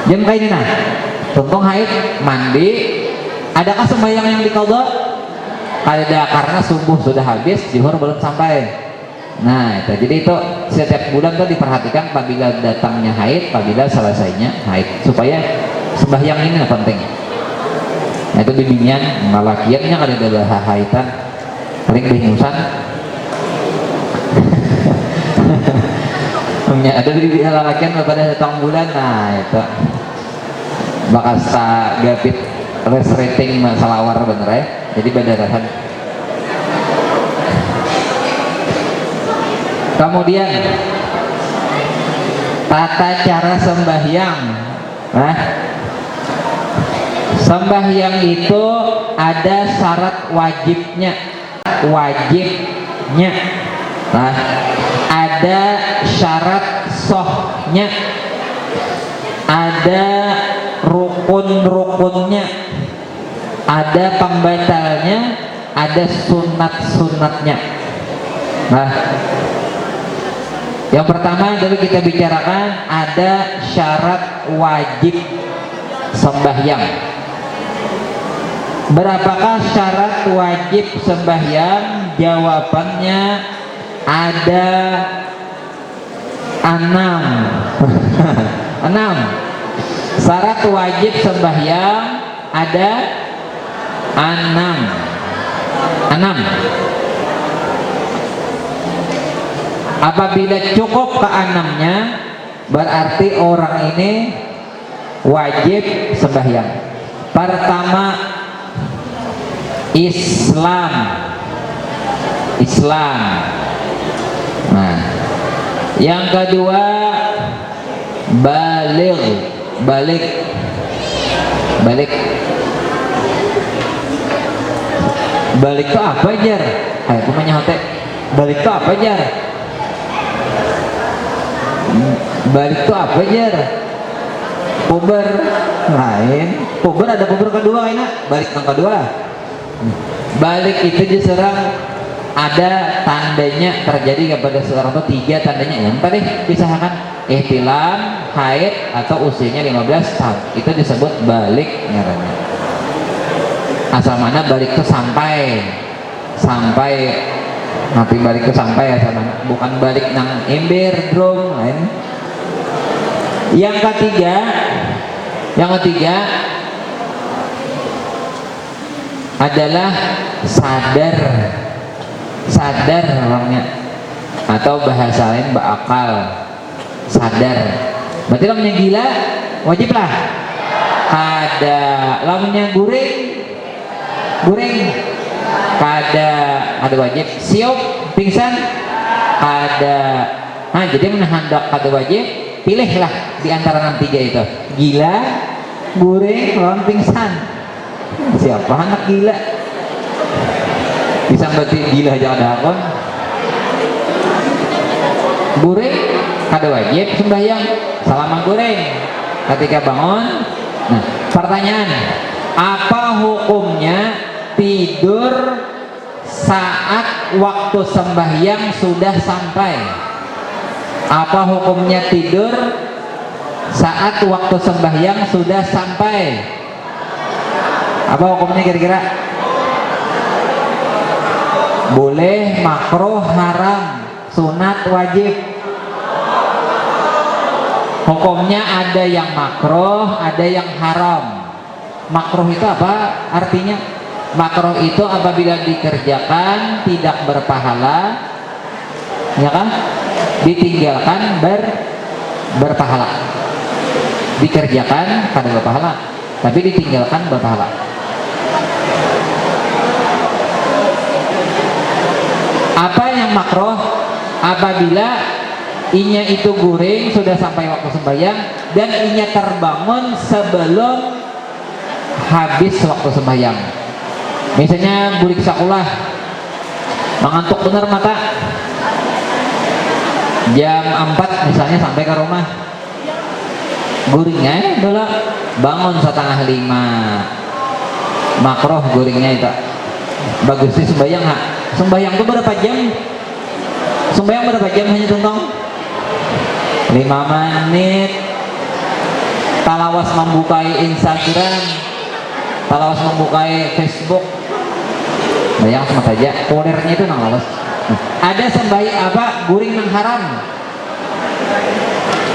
jam kayak ini nah, contoh haid, mandi, adakah sembahyang yang diqadha? Ada, karena subuh sudah habis, zuhur belum sampai. Nah, itu jadi itu setiap bulan tuh diperhatikan apabila datangnya haid, apabila selesainya haid, supaya sembahyang ini penting. Nah, itu bimbingan malakiannya kada ada haitan paling bingusan. Ada di lalakian pada datang bulan. Nah, itu bakal gapit resrating salawar bener ya. Jadi badarahan. Kemudian tata cara sembahyang. Nah, sembahyang itu ada syarat wajibnya. Nah, ada syarat sohnya, ada rukun-rukunnya, ada pembatalnya, ada sunat-sunatnya. Nah, yang pertama dari kita bicarakan ada syarat wajib sembahyang. Berapakah syarat wajib sembahyang? Jawabannya ada 6. 6 syarat wajib sembahyang ada 6. Apabila cukup keenamnya, berarti orang ini wajib sembahyang. Pertama, Islam. Nah, yang kedua, balik. Balik itu apa, Jar? Aku menyahote. Balik itu apa, Jar? Balik itu apa, Jar? Puber lain. Puber ada puber kedua, ini balik yang kedua. Balik itu diserang ada tandanya terjadi kepada seorang itu 3 tandanya. Yang tadi pisahkan ihtilam, haid atau usianya 15 tahun. Itu disebut balik ngaranna. Asal mana balik itu sampai nanti balik itu sampai asal mana, bukan balik nang ember drum lain. Yang ketiga adalah sadar orangnya, atau bahasa lain berakal, sadar. Berarti lamunnya gila wajib lah. Ada lamunnya guring ada wajib. Siop pingsan ada. Nah, jadi hendak ada wajib, pilihlah di antara 3 itu. Gila, guring, lawan pingsan. Siapa anak gila? Bisa berarti gila aja ada akon. Guring ada wajib sembahyang selama guring ketika bangun. Nah, pertanyaan, apa hukumnya tidur saat waktu sembahyang sudah sampai? Apa hukumnya tidur saat waktu sembahyang sudah sampai? Apa hukumnya kira-kira? Boleh, makruh, haram, sunat, wajib. Hukumnya ada yang makruh, ada yang haram. Makruh itu apa artinya? Makruh itu apabila dikerjakan tidak berpahala, ya kan? Ditinggalkan berpahala. Dikerjakan kada berpahala, tapi ditinggalkan berpahala. Apa yang makruh? Apabila inya itu guring sudah sampai waktu sembahyang dan inya terbangun sebelum habis waktu sembahyang. Misalnya bulik sakulah, mengantuk bener mata, jam 4 misalnya sampai ke rumah, guringnya dulu bangun 4:30, makruh guringnya itu. Bagus sih sembahyang nggak? Sembahyang itu berapa jam? Sembahyang berapa jam hanya tuntong? 5 menit. Talawas membukai Instagram, talawas membukai Facebook, bayang sama saja kulernya itu nang lawas. Ada sembahyang apa? Guring nang haram.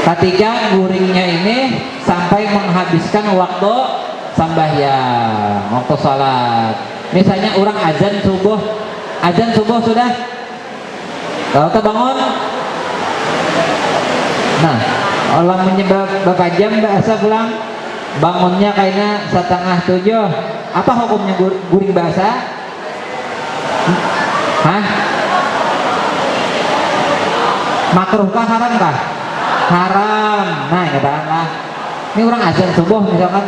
Ketika guringnya ini sampai menghabiskan waktu sembahyang, waktu sholat. Misalnya orang azan subuh sudah, kalau terbangun, nah Allah menyebab berapa jam bahasa pulang, bangunnya kayaknya 6:30. Apa hukumnya guring bahasa? Hah? Makruh kah, haram kah? Haram. Nah, katakanlah ini orang azan subuh misalkan,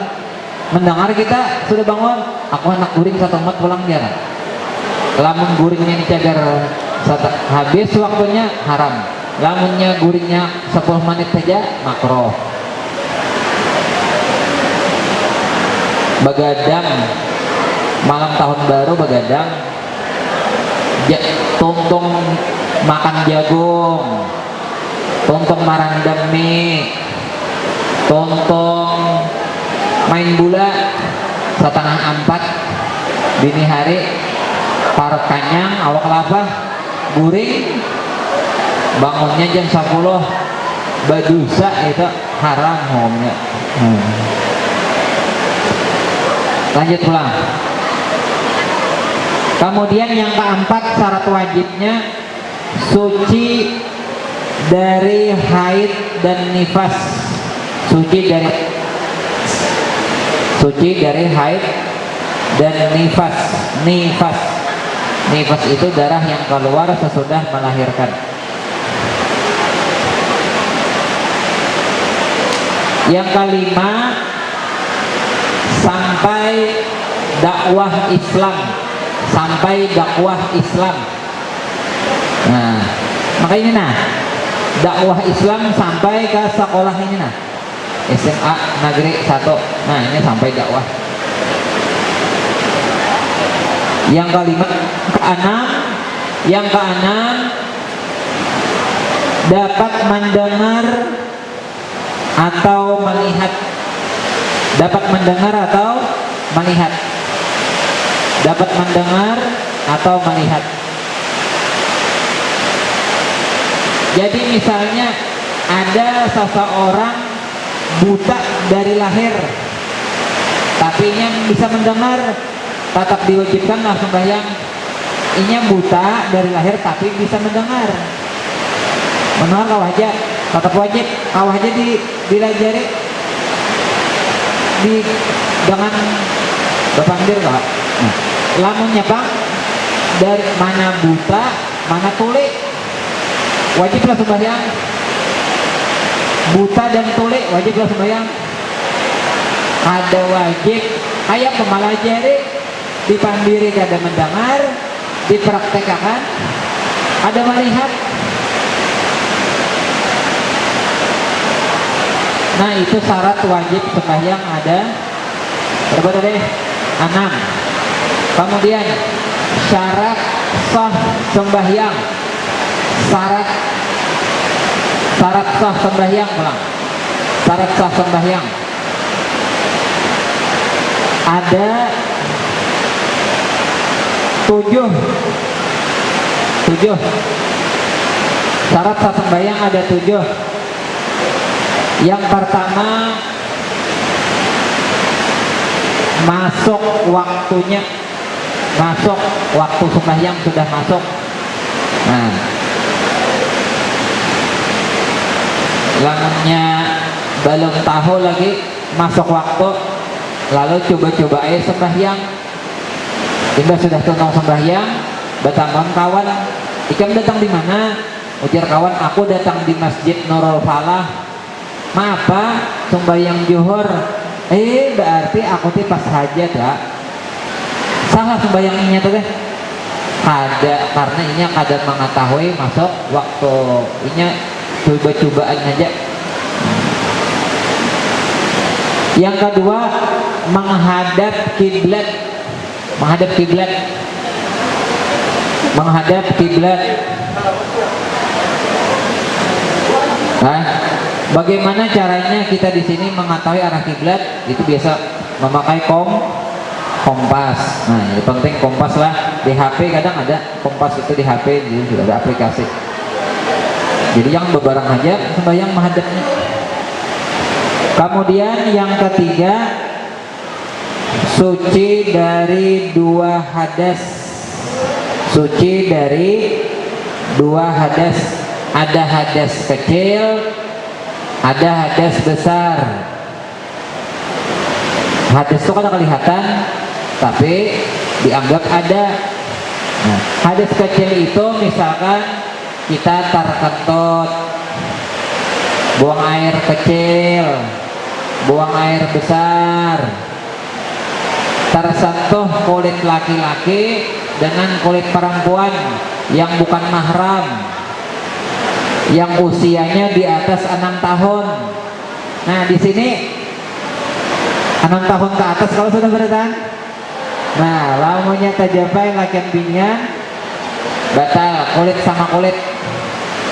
mendengar kita sudah bangun, aku anak guring 1 menit pulang dia. Lamun guringnya dicagar habis waktunya, haram. Lamunnya guringnya 10 menit saja, makruh. Begadang malam tahun baru, begadang tungtung makan jagung, tungtung marandam mie, tungtung main bola 3:30 dini hari, parut kanyang, awak lapah, guring, bangunnya jam 10, badusa, itu haram hukumnya. Lanjut pulang. Kemudian yang keempat, syarat wajibnya suci dari haid dan nifas, suci dari haid dan nifas. Nifas itu darah yang keluar sesudah melahirkan. Yang kelima, sampai dakwah Islam. Nah, maka ini dakwah Islam sampai ke sekolah ini SMA Negeri 1. Nah, ini sampai dakwah. Yang keenam, dapat mendengar atau melihat. Jadi misalnya ada seseorang buta dari lahir, tapi yang bisa mendengar, tetap diwajibkan langsung sembahyang. Inya buta dari lahir tapi bisa mendengar. Mendengar kau aja, tetap wajib. Kau aja dilajari dengan bapandir kau. Lamunnya bang, dari mana buta, mana tuli, wajiblah sembahyang. Buta dan tuli wajiblah sembahyang. Ada wajib kayak pemalajari, dipandiri kada mendengar, dipraktekkan, ada melihat. Nah, itu syarat wajib sembahyang ada berapa tadi? 6. Kemudian syarat sah sembahyang. Syarat sah sembahyang pulang. Syarat sah sembahyang ada 7. Syarat sah sembahyang ada 7. Yang pertama, masuk waktunya. Waktu sembahyang sudah masuk. Nah, lamunnya belum tahu lagi masuk waktu, lalu coba-coba sembahyang. Kita sudah tunang sembahyang, datang kawan, ikam datang di mana? Ujar kawan, aku datang di Masjid Nurul Falah. Maaf pak, sembahyang zuhur. Berarti aku pas hajat ya. Salah sembahyangnya tuh deh. Karena inya kada mengetahui masuk waktu, inya coba-cobaan aja. Yang kedua, menghadap kiblat. Bagaimana caranya kita di sini mengetahui arah kiblat? Itu biasa memakai kompas. Nah, yang penting kompas lah. Di HP kadang ada kompas itu di HP, jadi sudah ada aplikasi. Jadi yang bebarang aja sembahyang menghadapnya. Kemudian yang ketiga, suci dari 2 hadas. Ada hadas kecil, ada hadas besar. Hadas itu kan kelihatan, tapi dianggap ada. Nah, hadas kecil itu misalkan kita terkentut, buang air kecil, buang air besar, tersentuh kulit laki-laki dengan kulit perempuan yang bukan mahram, yang usianya di atas 6 tahun. Nah, di sini 6 tahun ke atas kalau sudah berdan. Nah, lamunya tajapai lakian binyan, batal kulit sama kulit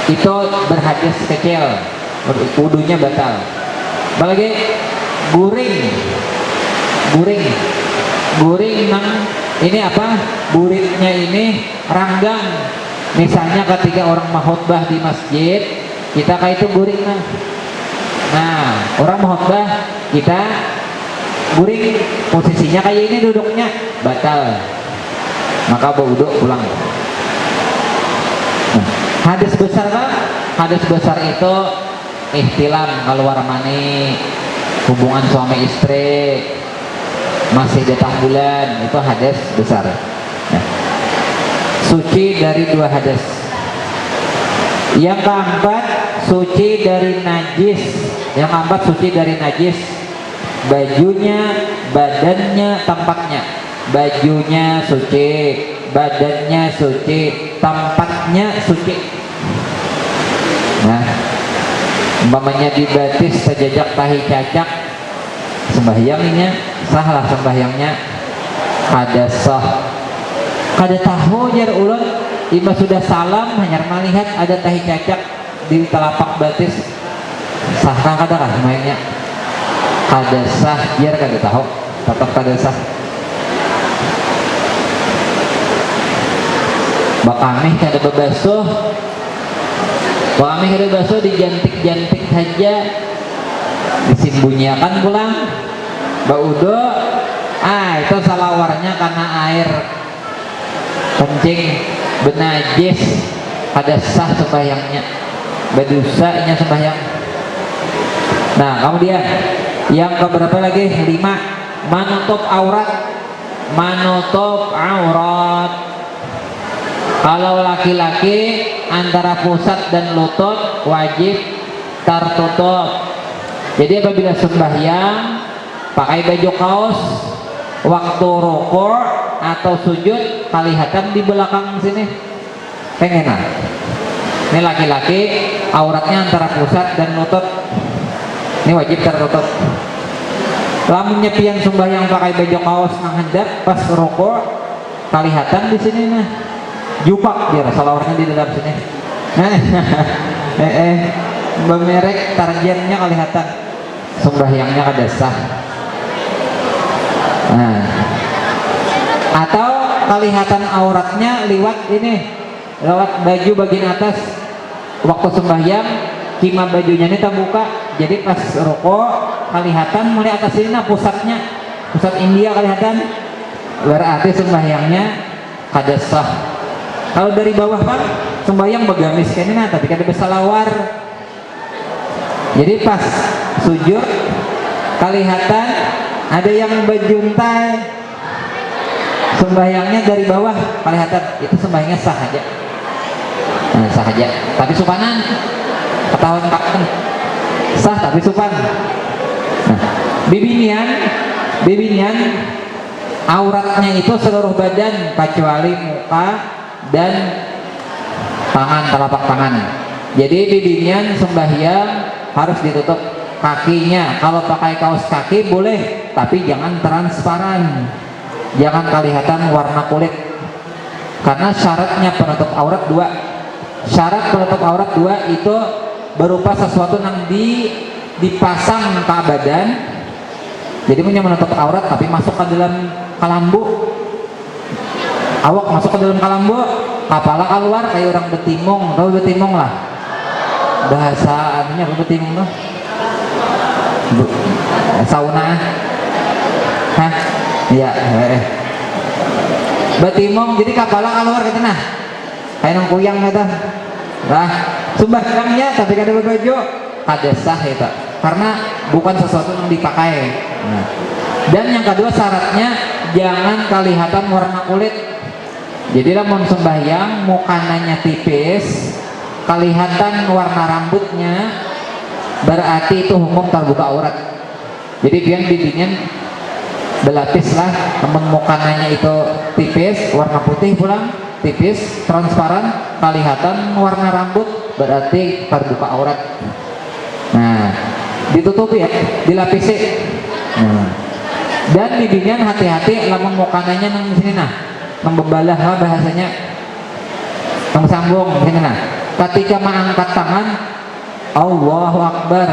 itu berhadas kecil, wudunya batal. Apalagi guring nang ini apa? Buritnya ini ranggang. Misalnya ketika orang mahutbah di masjid, kita kayak itu guring. Nah, orang mahutbah kita guring, posisinya kayak ini duduknya, batal. Maka berwudu pulang. Nah, hadis besar kan hadas besar itu ihtilam, keluar mani, hubungan suami istri, masih datang bulan, itu hadas besar. Nah, suci dari 2 hadas. Yang keempat, suci dari najis. Yang keempat, suci dari najis. Bajunya, badannya, tempatnya. Bajunya suci, badannya suci, tempatnya suci. Nah, umpamanya dibatis sejajak tahi cacak, sembahyangnya sahlah, sembahyangnya kada sah. Kada tahu jar ulun, ima sudah salam hanya melihat ada tahi cacak di telapak batis, sahkah kada kah sembahyangnya? Kada sah jar, kada tahu, tetap kada sah. Bakamih kada bebasuh, bakamih kada bebasuh, dijantik-jantik saja, disembunyikan pulang. Baudo, itu salawarnya karena air kencing benajis, kada sah sembahyangnya, berdosanya sembahyang. Nah, kemudian yang keberapa lagi? 5, menutup aurat. Menutup aurat, kalau laki-laki antara pusat dan lutut wajib tertutup. Jadi apabila sembahyang pakai baju kaos, waktu rukuk atau sujud kelihatan di belakang sini, pengenan. Ini laki-laki auratnya antara pusat dan lutut, ini wajib tertutup. Lamun nyepian sembahyang pakai baju kaos menghendap pas rukuk kelihatan di sini nah, jupak dia salawarnya di dalam sini. Bemerek targetnya kelihatan, sembahyangnya kada sah. Nah, atau kelihatan auratnya lewat ini, lewat baju bagian atas waktu sembahyang, kima bajunya ini terbuka, jadi pas rukuk kelihatan mulai atas ini, nah pusatnya, pusat India kelihatan, berarti sembahyangnya kada sah. Kalau dari bawah kan sembahyang begamis kayaknya, nah tapi kada bersalawar. Jadi pas sujud kelihatan ada yang bejuntai, sembahyangnya dari bawah kelihatan, itu sembahyangnya sah aja. Nah, sah aja. Tapi supanan ketahuan kapan sah tapi supan. Nah, bibinian auratnya itu seluruh badan kecuali muka dan tangan, telapak tangan. Jadi bibinian sembahyang harus ditutup. Kakinya kalau pakai kaos kaki boleh, tapi jangan transparan, jangan kelihatan warna kulit, karena syaratnya penutup aurat 2. Syarat penutup aurat 2 itu berupa sesuatu yang dipasang ke badan, jadi punya menutup aurat tapi masuk ke dalam kalambu, awak masuk ke dalam kalambu, kepala keluar kayak orang betimung. Tahu betimung lah bahasa anunya, apa betimung tuh? Sauna, hah? Iya, betimung. Jadi kepala keluar gitu nah, kayak nang kuyang gitu. Nah, sembahyangnya tapi kada berbaju, kada sah itu, karena bukan sesuatu yang dipakai. Nah, dan yang kedua syaratnya jangan kelihatan warna kulit. Jadi lamun sembahyang mukananya tipis, kelihatan warna rambutnya, berarti itu hukum terbuka aurat. Jadi biar bibinya belapis lah, namun mukananya itu tipis, warna putih pulang, tipis, transparan, kelihatan warna rambut, berarti terbuka aurat. Nah, ditutupi ya, dilapisi. Nah, dan bibinya hati-hati, lamun mukananya nang sini nah, nang bebalah bahasanya, nang sambung sini nah. Ketika mengangkat tangan, Allahu Akbar,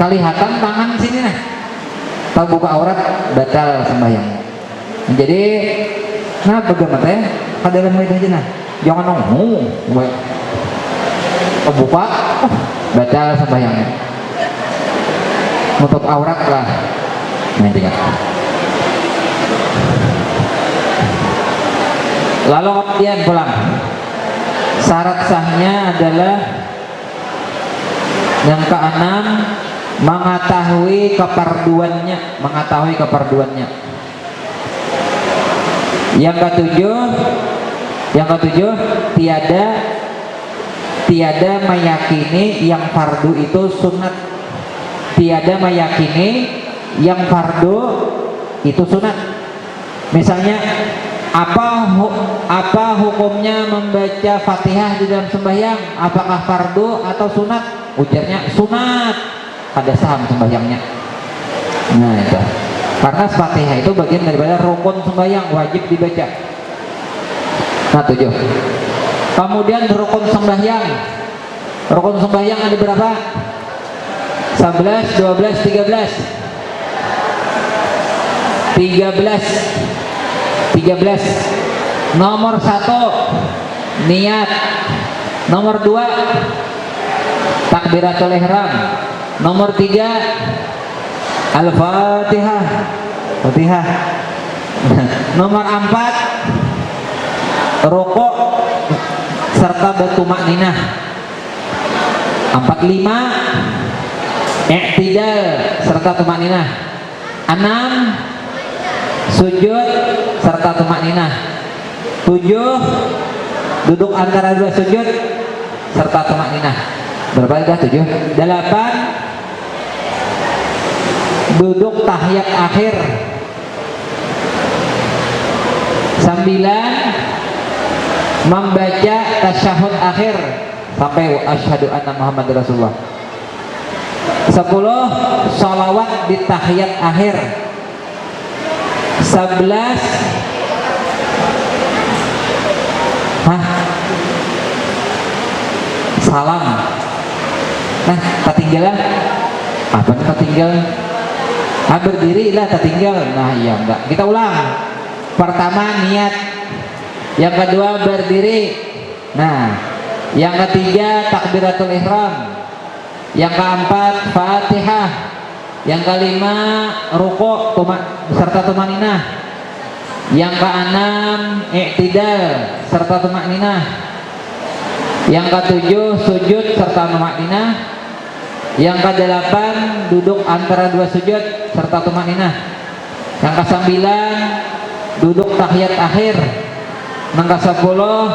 kelihatan tangan sini nah, terbuka aurat, batal sembahyang. Jadi, nah bagaimana ya? Kadalam itu aja nah, jangan nongol, terbuka, batal sembahyangnya. Nutup aurat lah, nanti kan. Lalu kemudian pulang. Syarat sahnya adalah Yang keenam, mengetahui keperduannya. Yang ketujuh, tiada meyakini yang fardu itu sunat. Tiada meyakini yang fardu itu sunat. Misalnya, apa hukumnya membaca Fatihah di dalam sembahyang? Apakah fardu atau sunat? Ujarnya sunat. Ada saham sembahyangnya. Nah itu. Karena Fatihah itu bagian daripada rukun sembahyang, wajib dibaca. Nah 7. Kemudian rukun sembahyang. Rukun sembahyang ada berapa? 11, 12, 13. 13. Nomor 1 niat. Nomor 2 takbiratul ihram. Nomor 3 Al-Fatihah. Nomor 4 rukuk serta bertumakninah. 5 i'tidal serta tumakninah. 6 sujud serta tumakninah. 7 duduk antara dua sujud serta tumakninah. Berapa dah? 7. 8 duduk tahiyat akhir. 9 membaca tasyahud akhir sampai asyhadu anna Muhammad Rasulullah. 10 sholawat di tahiyat akhir. 11 salam. Nah, ketinggalan apa nih ketinggalan? Berdiri lah tertinggal. Nah iya enggak, kita ulang. Pertama niat, yang kedua berdiri, nah yang ketiga takbiratul ihram, yang keempat Fatihah, yang kelima rukuk serta tumaninah, yang keenam i'tidal serta tumaninah, yang ketujuh sujud serta tumaninah, yang kedelapan duduk antara dua sujud serta tumaninah, yang kesembilan duduk tahiyat akhir, yang kesepuluh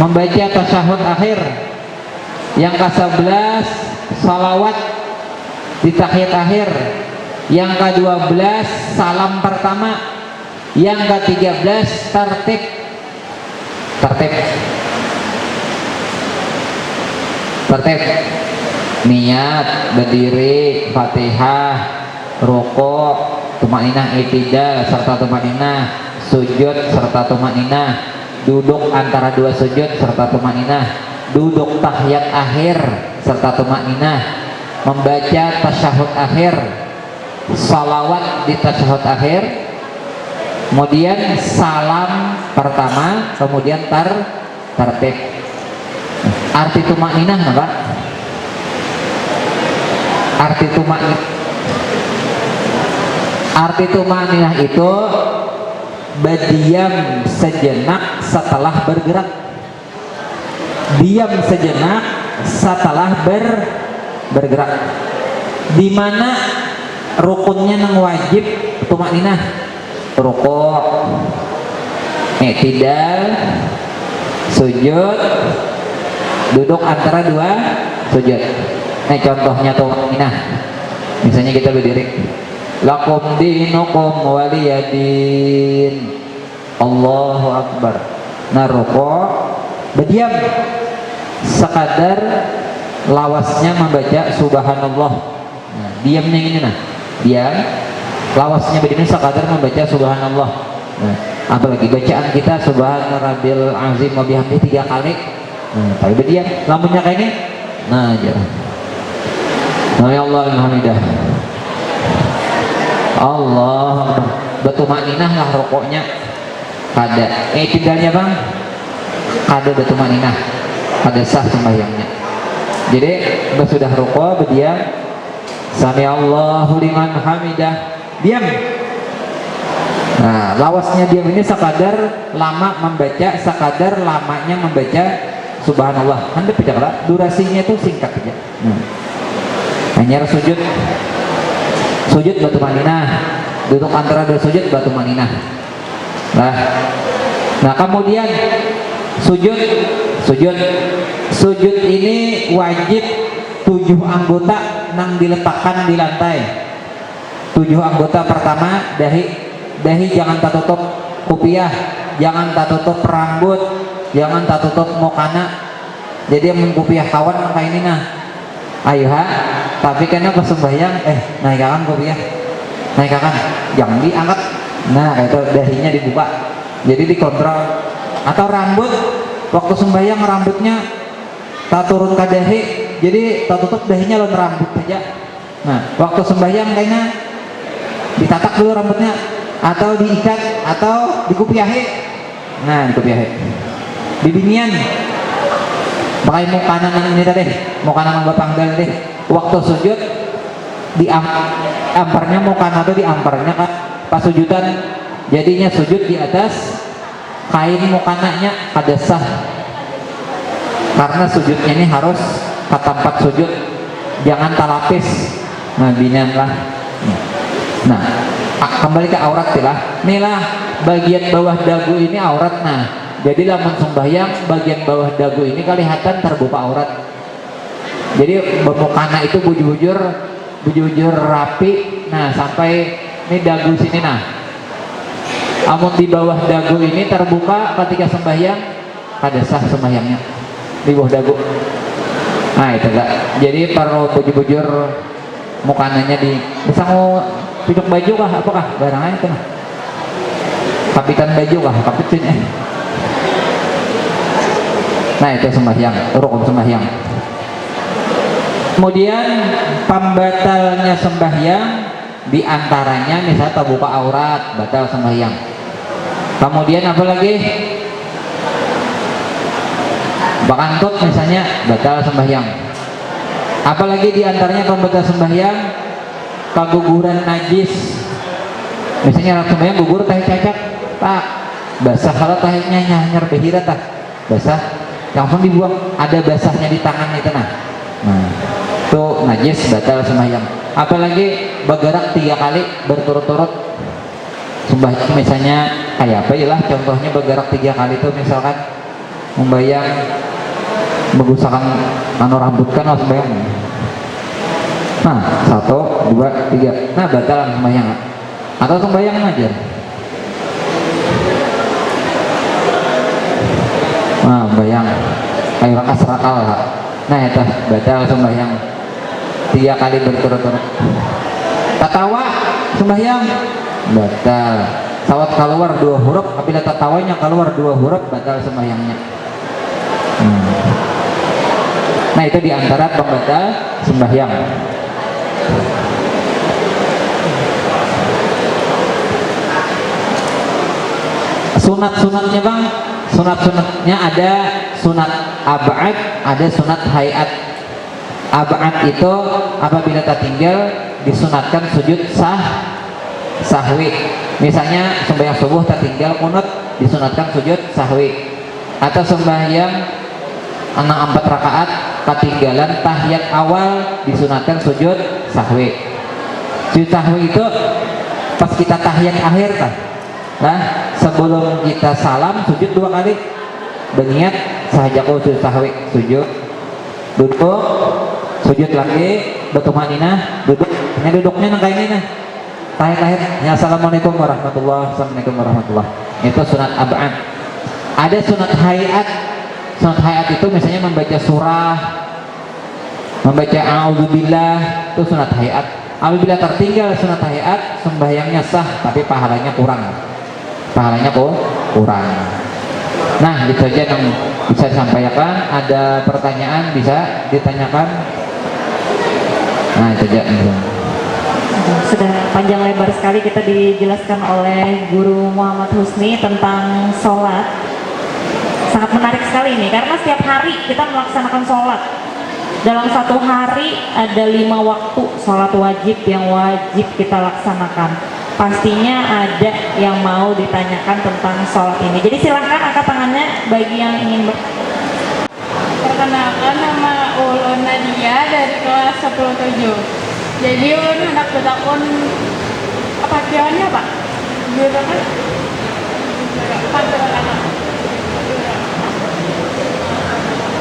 membaca tasyahud akhir, yang ke-11 salawat di tahiyat akhir, yang ke-12 salam pertama, yang ke-13 tertib. Niat, berdiri, Fatihah, rukuk, tumaninah, i'tidal serta tumaninah, sujud serta tumaninah, duduk antara dua sujud serta tumaninah, duduk tahiyat akhir serta tumaninah, membaca tasyahud akhir, salawat di tasyahud akhir, kemudian salam pertama, kemudian tertib. Arti tumaninah apa? Arti tumaninah itu berdiam sejenak setelah bergerak. Diam sejenak setelah bergerak. Di mana rukunnya yang wajib tumaninah? Rukuk, i'tidal, sujud, duduk antara dua sujud. Contohnya tumaninah. Misalnya kita berdiri, lakum dinukum waliyadin, Allahu Akbar. Nah rukuk berdiam sekadar lawasnya membaca subhanallah. Nah, diamnya ini nah, diam, lawasnya begini sekadar membaca subhanallah. Nah, apalagi bacaan kita subhana rabbil azim wa bihamdihi 3 kali. Nah, tapi berdiam, lampunya kayak ini. Nah, aja. Ya Allah alhamdulillah. Allah bertumakninah lah rukuknya. Kada i'tidalnya bang, kada bertumakninah, kada sah sembahyangnya. Jadi sudah rukuk berdiam, sami Allahu liman hamidah, diam. Nah lawasnya diam ini sekadar lama membaca, sekadar lamanya membaca subhanallah handap aja, durasinya itu singkat aja. Hanya sujud batu maninah, duduk antara dua sujud batu maninah. Nah kemudian sujud ini wajib 7 anggota nang diletakkan di lantai. 7 anggota. Pertama, dahi jangan tertutup, kupiah jangan tertutup, rambut jangan tertutup, mukana. Jadi yang kupiah kawan kayak ini nah. Ayo tapi karena pas sembahyang naikakan kupiah, naikakan jangan diangkat. Nah itu dahinya dibuka, jadi dikontrol. Atau rambut waktu sembahyang rambutnya tak turun ke dahi, jadi tak tutup dahinya lawan rambut aja. Nah waktu sembahyang kayaknya ditatak dulu rambutnya, atau diikat, atau dikupiahi. Nah dikupiahi dibinian pakai mukana nang ini tadi, mukana nang bapanggal deh. Waktu sujud amparnya mukana tuh diamparnya kan pas sujudan, jadinya sujud di atas kain mukananya kada sah, karena sujudnya ini harus ke tempat sujud, jangan talapis. Nah binian lah. Nah kembali ke aurat lah. Inilah bagian bawah dagu ini aurat. Nah jadi lamun sembahyang bagian bawah dagu ini kelihatan terbuka aurat. Jadi bemukana itu bujur rapi. Nah sampai ini dagu sini. Nah amun di bawah dagu ini terbuka ketika sembahyang ada sah sembahyangnya di bawah dagu. Nah itu enggak. Jadi perlu bujur mukananya bisa mau piduk baju kah apakah barangnya itu nah. Kapitan baju kah kapitin Nah itu sembahyang, rukun sembahyang. Kemudian pembatalnya sembahyang diantaranya misalnya terbuka aurat, batal sembahyang. Kemudian apa lagi? Bakantut misalnya, batal sembahyang. Apalagi diantaranya pembatal sembahyang keguguran najis. Misalnya orang sembahyang gugur tahi cacat, tak basah, kalau tahinya nyanyer behira tak basah, langsung dibuang. Ada basahnya di tangan itu nah itu najis, batal sembahyang. Apalagi bergerak 3 kali berturut-turut sembahyang, misalnya kayak apa ya lah contohnya bergerak 3 kali itu misalkan membayang mengusahakan rambut kan harus sembahyang. Nah 1, 2, 3 nah batal sembahyang atau sembahyang aja. Nah bayang ayo raka serakal. Nah itu batal sembahyang 3 kali berturut-turut. Tatawa sembahyang batal. Sawat keluar 2 huruf, apabila tatawanya keluar 2 huruf batal sembahyangnya. Nah itu diantara pembatal sembahyang. Sunat-sunatnya bang, sunat-sunatnya ada sunat ab'ad, ada sunat hayat. Ab'ad itu apabila tertinggal disunatkan sujud sahwi. Misalnya sembahyang subuh tertinggal kunut disunatkan sujud sahwi. Atau sembahyang 4 rakaat ketinggalan tahiyat awal disunatkan sujud sahwi. Sujud sahwi itu pas kita tahiyat akhir kan. Nah sebelum kita salam sujud 2 kali berniat sahaja sujud sahwi, sujud duduk sujud lagi bertumaninah duduk. Hanya duduknya nang kayak ini nah tahiyat ya assalamualaikum warahmatullah, assalamualaikum warahmatullah. Itu sunat ab'ad. Ada sunat hayat. Sunat hayat itu misalnya membaca surah, membaca a'udzubillah, itu sunat hayat. Apabila tertinggal sunat hayat sembahyangnya sah tapi pahalanya kurang. Kurang. Nah itu aja yang bisa disampaikan. Ada pertanyaan bisa ditanyakan. Nah itu aja. Sudah panjang lebar sekali kita dijelaskan oleh Guru Muhammad Husni tentang sholat. Sangat menarik sekali ini karena setiap hari kita melaksanakan sholat. Dalam 1 hari ada 5 waktu sholat wajib yang wajib kita laksanakan. Pastinya ada yang mau ditanyakan tentang sholat ini. Jadi silahkan angkat tangannya bagi yang ingin Perkenalkan, nama Ulun Nadia dari kelas 10-7. Jadi ulun hendak bertakun apa pionnya Pak? Guru kan? Pak,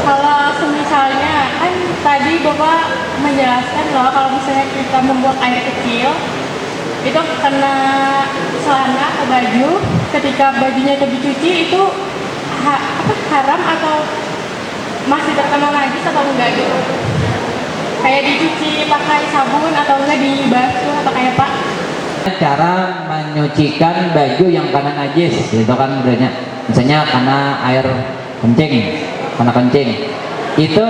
kalau misalnya kan tadi Bapak menjelaskan loh kalau misalnya kita membuang air kecil itu kena celana atau baju, ketika bajunya itu dicuci itu haram atau masih terkena najis atau enggak gitu? Kayak dicuci pakai sabun atau enggak dibasuh atau kayak Pak? Cara menyucikan baju yang kena najis itu kan sebenarnya misalnya karena air kencing, karena kencing itu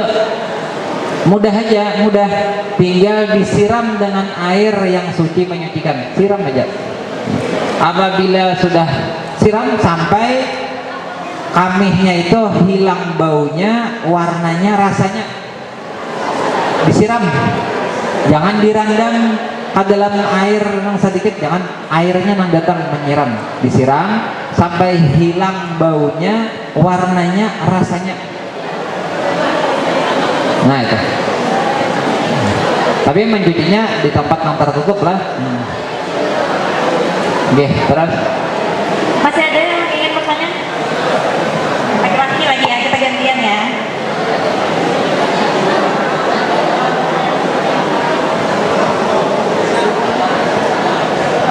mudah aja, mudah, tinggal disiram dengan air yang suci menyucikan, siram aja. Apabila sudah siram sampai kamihnya itu hilang baunya, warnanya, rasanya, disiram, jangan direndam ke dalam air yang sedikit, jangan airnya yang datang menyiram, disiram sampai hilang baunya, warnanya, rasanya. Nah itu. Tapi mencucinya di tempat yang tertutup lah. Oke, terus. Masih ada yang ingin bertanya? Laki-laki lagi ya, kita gantian ya.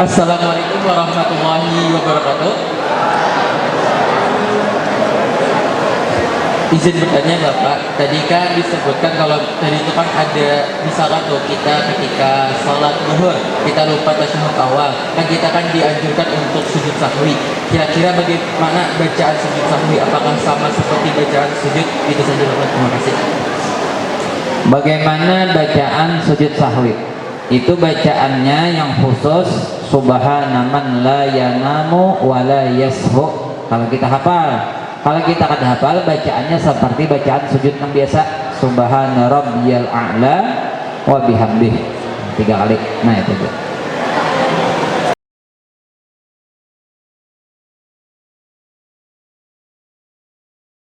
Assalamualaikum warahmatullahi wabarakatuh. Izin bertanya Bapak, tadi kan disebutkan kalau tadi itu kan ada misalkan tuh kita ketika sholat zuhur kita lupa tasyahud awal, kan kita kan dianjurkan untuk sujud sahwi. Kira-kira bagaimana bacaan sujud sahwi? Apakah sama seperti bacaan sujud? Itu saja Bapak, terima kasih. Bagaimana bacaan sujud sahwi? Itu bacaannya yang khusus subhana man la yanamu wa la yashu. Kalau kita hafal, kalau kita kada hafal bacaannya seperti bacaan sujud yang biasa, subhana rabbiyal a'la wa bihamdih 3 kali. Nah itu tuh.